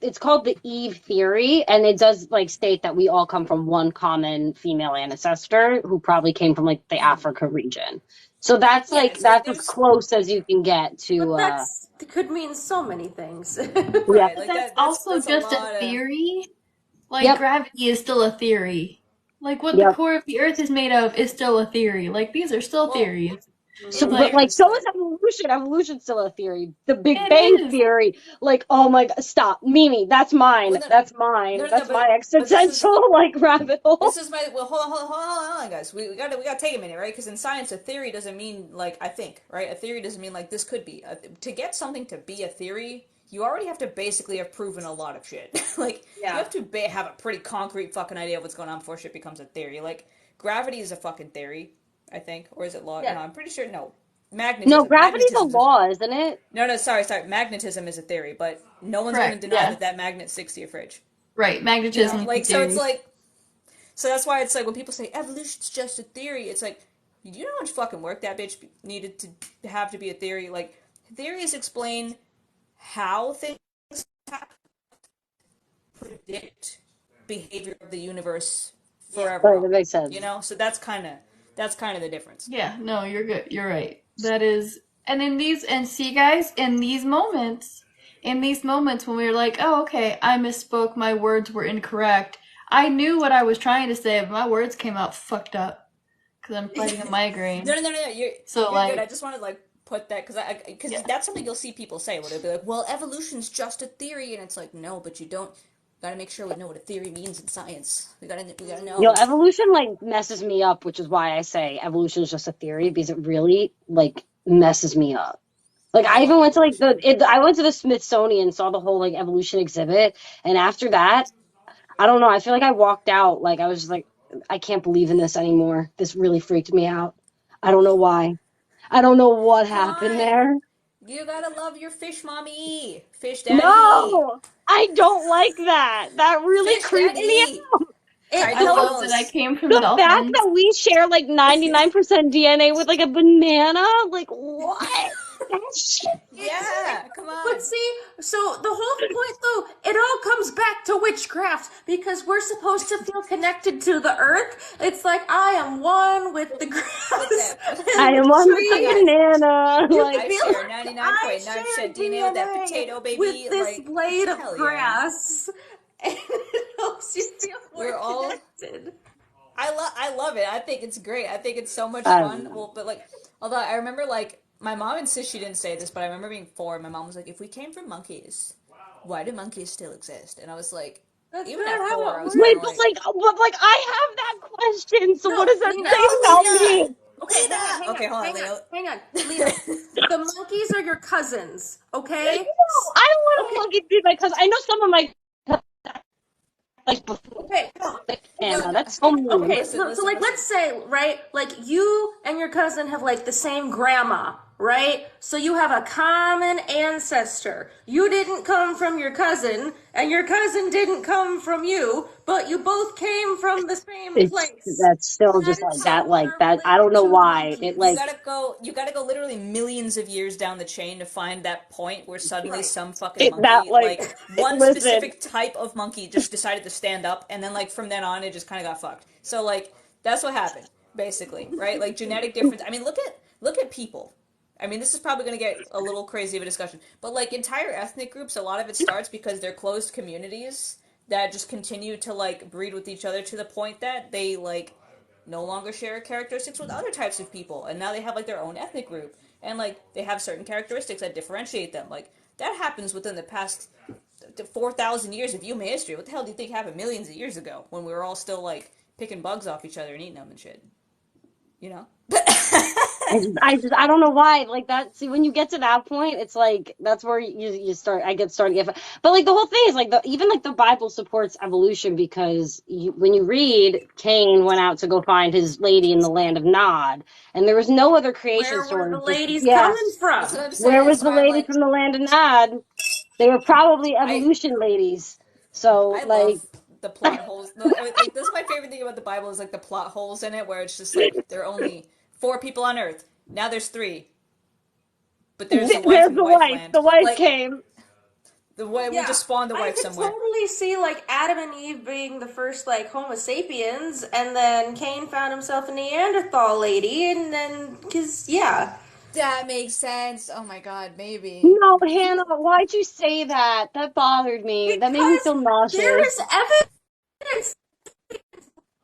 it's called the Eve theory, and it does like state that we all come from one common female ancestor who probably came from like the Africa region. So that's Yeah, like it's like that's as there's close as you can get to But that could mean so many things. yeah. right, But like that's also that's a just a lot of theory. Like Yep. gravity is still a theory. Like what the Yep. core of the earth is made of is still a theory. Like these are still well, theories. So, in but Like like, fairness, so is like evolution. Evolution's still a theory. The Big it Bang is. theory. Like, oh my God, stop, Mimi. That's well, mine. no, That's no, mine. no, no, That's my but this is existential like rabbit hole. this is my well. Hold on, guys. We gotta take a minute, right? Because in science, a theory doesn't mean like I think, right? A theory doesn't mean like this could be. To get something to be a theory, you already have to basically have proven a lot of shit. Like you Yeah. have to have a pretty concrete fucking idea of what's going on before shit becomes a theory. Like gravity is a fucking theory, I think, or is it law? Yeah. No, I'm pretty sure. No, No, magnetism. gravity's a law, isn't it? No, no, sorry. Magnetism is a theory, but no one's going to Correct. deny Yeah. that magnet sticks to your fridge. Right. You know, Magnetism is a like so it's theory. like so that's why it's like when people say evolution's just a theory, it's like, you know how much fucking work that bitch needed to have to be a theory? Like, theories explain how things happen, predict behavior of the universe forever Right, on. that makes You sense. know, so that's kind of the difference. Yeah. No, you're good. You're right. That is. And in these and see guys in these moments when we were like, oh okay, I misspoke. My words were incorrect. I knew what I was trying to say, but my words came out fucked up because I'm fighting a migraine. No. So You're good. I like, just want to like put that because yeah. that's something you'll see people say where they'll be like, "Well, evolution's just a theory," and it's like, no, but you don't. Got to make sure we know what a theory means in science. We gotta You know, know. evolution like messes me up, which is why I say evolution is just a theory because it really like messes me up. Like I I even love went to like evolution. I went to the Smithsonian, saw the whole like evolution exhibit, and after that, I don't know. I feel like I walked out like I was just like, I can't believe in this anymore. This really freaked me out. I don't know why. I don't know what Come happened on, there. you gotta love your fish mommy, fish daddy, No, I don't like that. That really fish creeped me daddy. out. It I love helps. that I Cardinals. came from The fact dolphins. that we share like 99% DNA with like a banana, like what? That's Yeah, come But on. see, so the whole point though, it all comes back to witchcraft because we're supposed to feel connected to the earth. It's like I am one with the With grass that, I and am the on with I the got. trees. banana. You Like I feel share like I 99.9% share DNA with that DNA potato with baby. this Like, blade of hell yeah. grass. And it helps you feel more We're all. connected. I love it. I think it's great. I think it's so much I don't fun. know. Well, but like, although I remember like my mom insists she didn't say this, but I remember being 4. And my mom was like, "If we came from monkeys, why do monkeys still exist?" And I was like, That's even not at how 4, it I was kind Wait, of works. but like, like, I have that question. So what No, does that Lena. say "No, about Lena, me? Okay, Lena." Okay, hold on, Lena. hang on, Lena. The monkeys are your cousins, okay? No, I don't want a Okay, monkey to be my cousin. I know some of my like before. okay, Like, No, Anna, no. that's so mean. okay. Listen, So listen, like, listen. let's say, right, like you and your cousin have like the same grandma, right? So you have a common ancestor. You didn't come from your cousin, and your cousin didn't come from you, but you both came from the same It's place. that's still That just is like how that, we like are that. I don't related know to the why it You monkeys. like. gotta go. You gotta go literally millions of years down the chain to find that point where suddenly Right. some fucking It that monkey, like like one listen. specific type of monkey, just decided to stand up, and then like from then on, it just kind of got fucked. So like that's what happened, basically, right? Like genetic difference. I mean, look at people. I mean, this is probably going to get a little crazy of a discussion, but like entire ethnic groups, a lot of it starts because they're closed communities that just continue to like breed with each other to the point that they like no longer share characteristics with other types of people, and now they have like their own ethnic group, and like they have certain characteristics that differentiate them. Like that happens within the past 4,000 years of human history. What the hell do you think happened millions of years ago when we were all still like picking bugs off each other and eating them and shit? You know? I don't know why like that. See, when you get to that point, it's like that's where you start. I get starting. But like the whole thing is like even like the Bible supports evolution because when you read, Cain went out to go find his lady in the land of Nod, and there was no other creation Where were story. the Just ladies yeah, coming That's what from? I'm where saying. was That's the why I'm lady like, from the land of Nod? They were probably I evolution ladies. So I like, love the plot holes. Like this is my favorite thing about the Bible is like the plot holes in it, where it's just like there are only 4 people on Earth. Now there's 3. but there's the wife There's in the wife wife. land. The wife Like came. the wife, we Yeah, just spawned the I wife could somewhere. totally see like Adam and Eve being the first like Homo sapiens, and then Cain found himself a Neanderthal lady, and then yeah. That makes sense. Oh my god, maybe. No, Hannah, why'd you say that? That bothered me. That made me Because feel there nauseous. is evidence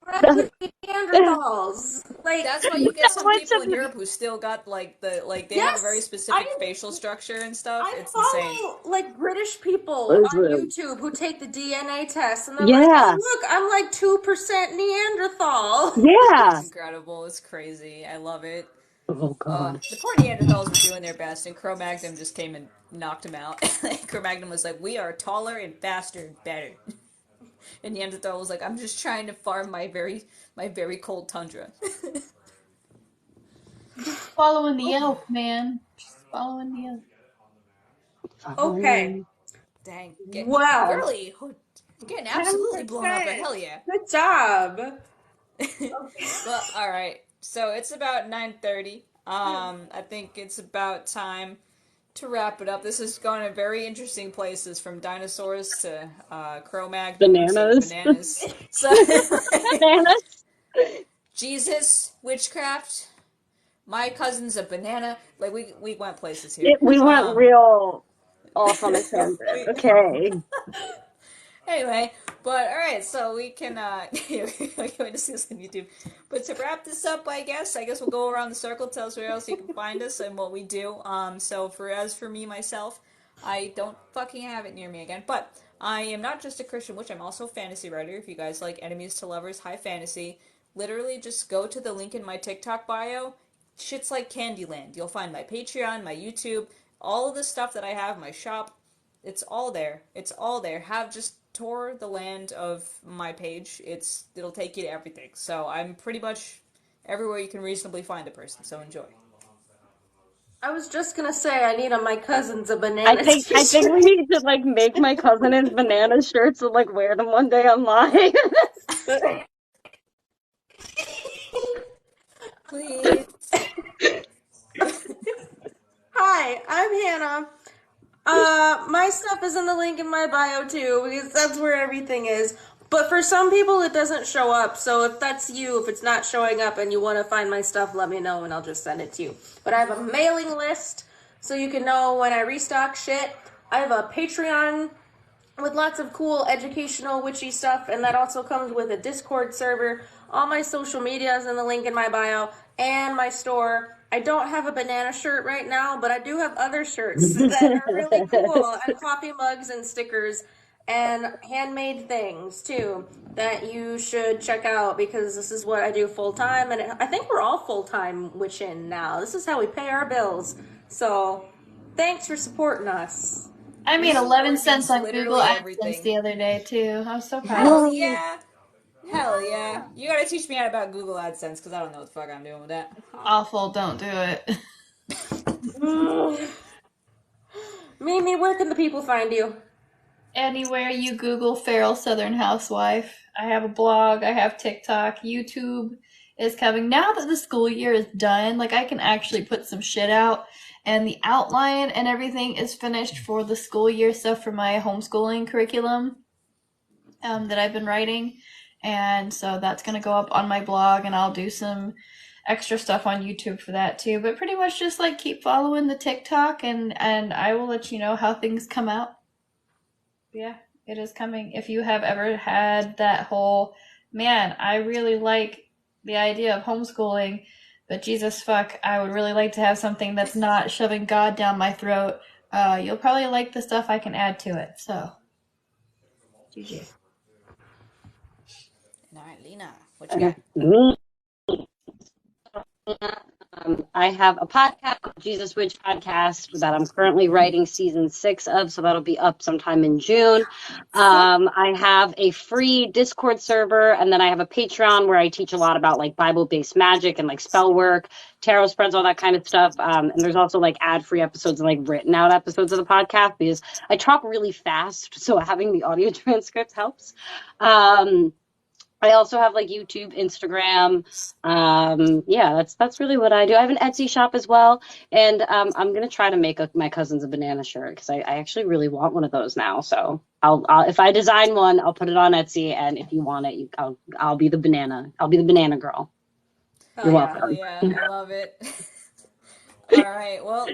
bred with Neanderthals. Like, That's why you get some What's people in up? Europe who still got like they have a very yes, specific facial structure and stuff. I It's insane. follow like British people on YouTube who take the DNA test, and they're like, "Oh, Yeah, look, I'm like 2% Neanderthal." It's yeah. incredible. It's crazy. I love it. Oh God. The poor Neanderthals were doing their best, and Cro-Magnon just came and knocked him out. Cro-Magnon was like, "We are taller and faster and better." And Neanderthal was like, "I'm just trying to farm my very cold tundra." Following the elf, man. Just following the elf. Okay, Dang, well, girly, getting absolutely blown up. But 10%. hell yeah. Good job. Well, all right. So it's about 9:30. I think it's about time to wrap it up. This is going to very interesting places, from dinosaurs to Cro-Magnon to Bananas. bananas. So Bananas. Jesus, witchcraft. My cousin's a banana. Like we went places here. We went real off on a tangent. we- Okay. Anyway, but all right, so we can we're going to see this on YouTube. But to wrap this up, I guess we'll go around the circle, tell us where else you can find us and what we do. So for me myself, I don't fucking have it near me again, but I am not just a Christian witch. I'm also a fantasy writer. If you guys like enemies to lovers, high fantasy, literally just go to the link in my TikTok bio. Shit's like Candyland. You'll find my Patreon, my YouTube, all of the stuff that I have, my shop. It's all there. It's all there. Have just tour the land of my page. It'll take you to everything. So I'm pretty much everywhere you can reasonably find a person. So enjoy. I was just gonna say I need my cousin's a banana. I think we need to like make my cousin his banana shirts and like wear them one day online. Please. Hi, I'm Hannah. My stuff is in the link in my bio too, because that's where everything is. But for some people, it doesn't show up. So if that's you, if it's not showing up and you want to find my stuff, let me know and I'll just send it to you. But I have a mailing list so you can know when I restock shit. I have a Patreon with lots of cool educational witchy stuff, and that also comes with a Discord server. All my social media is in the link in my bio, and my store. I don't have a banana shirt right now, but I do have other shirts that are really cool, and coffee mugs and stickers and handmade things too that you should check out, because this is what I do full time, and I think we're all full time witching now. This is how we pay our bills. So thanks for supporting us. I made 11 cents on literally Google AdSense everything. the other day too. I was so proud. Hell yeah. Hell yeah. You gotta teach me out about Google AdSense, because I don't know what the fuck I'm doing with that. Awful, don't do it. Mimi, where can the people find you? Anywhere you Google Feral Southern Housewife. I have a blog, I have TikTok, YouTube is coming. Now that the school year is done, like I can actually put some shit out, and the outline and everything is finished for the school year stuff for my homeschooling curriculum that I've been writing. And so that's going to go up on my blog, and I'll do some extra stuff on YouTube for that too. But pretty much just like keep following the TikTok, and I will let you know how things come out. Yeah, it is coming. If you have ever had that whole, man, I really like the idea of homeschooling, but Jesus fuck, I would really like to have something that's not shoving God down my throat, you'll probably like the stuff I can add to it. So, GG. All right, Lina, what you got? Me. I have a podcast called Jesus Witch Podcast that I'm currently writing season 6 of, so that'll be up sometime in June. I have a free Discord server, and then I have a Patreon where I teach a lot about like Bible-based magic and like spell work, tarot spreads, all that kind of stuff. And there's also like ad-free episodes and like written out episodes of the podcast, because I talk really fast, so having the audio transcript helps. I also have like YouTube, Instagram. Yeah, that's really what I do. I have an Etsy shop as well, and I'm gonna try to make my cousin's a banana shirt because I actually really want one of those now. So I'll if I design one, I'll put it on Etsy, and if you want it, I'll be the banana. I'll be the banana girl. Hell You're yeah, hell welcome. yeah. I love it. All right, well,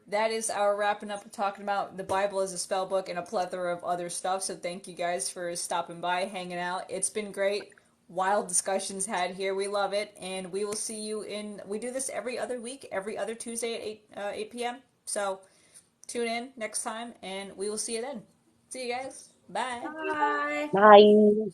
that is our wrapping up of talking about the Bible as a spell book and a plethora of other stuff. So thank you guys for stopping by, hanging out. It's been great. Wild discussions had here. We love it, and we will see you in. We do this every other week, every other Tuesday at 8 p.m. So tune in next time, and we will see you then. See you guys. Bye. Bye. Bye.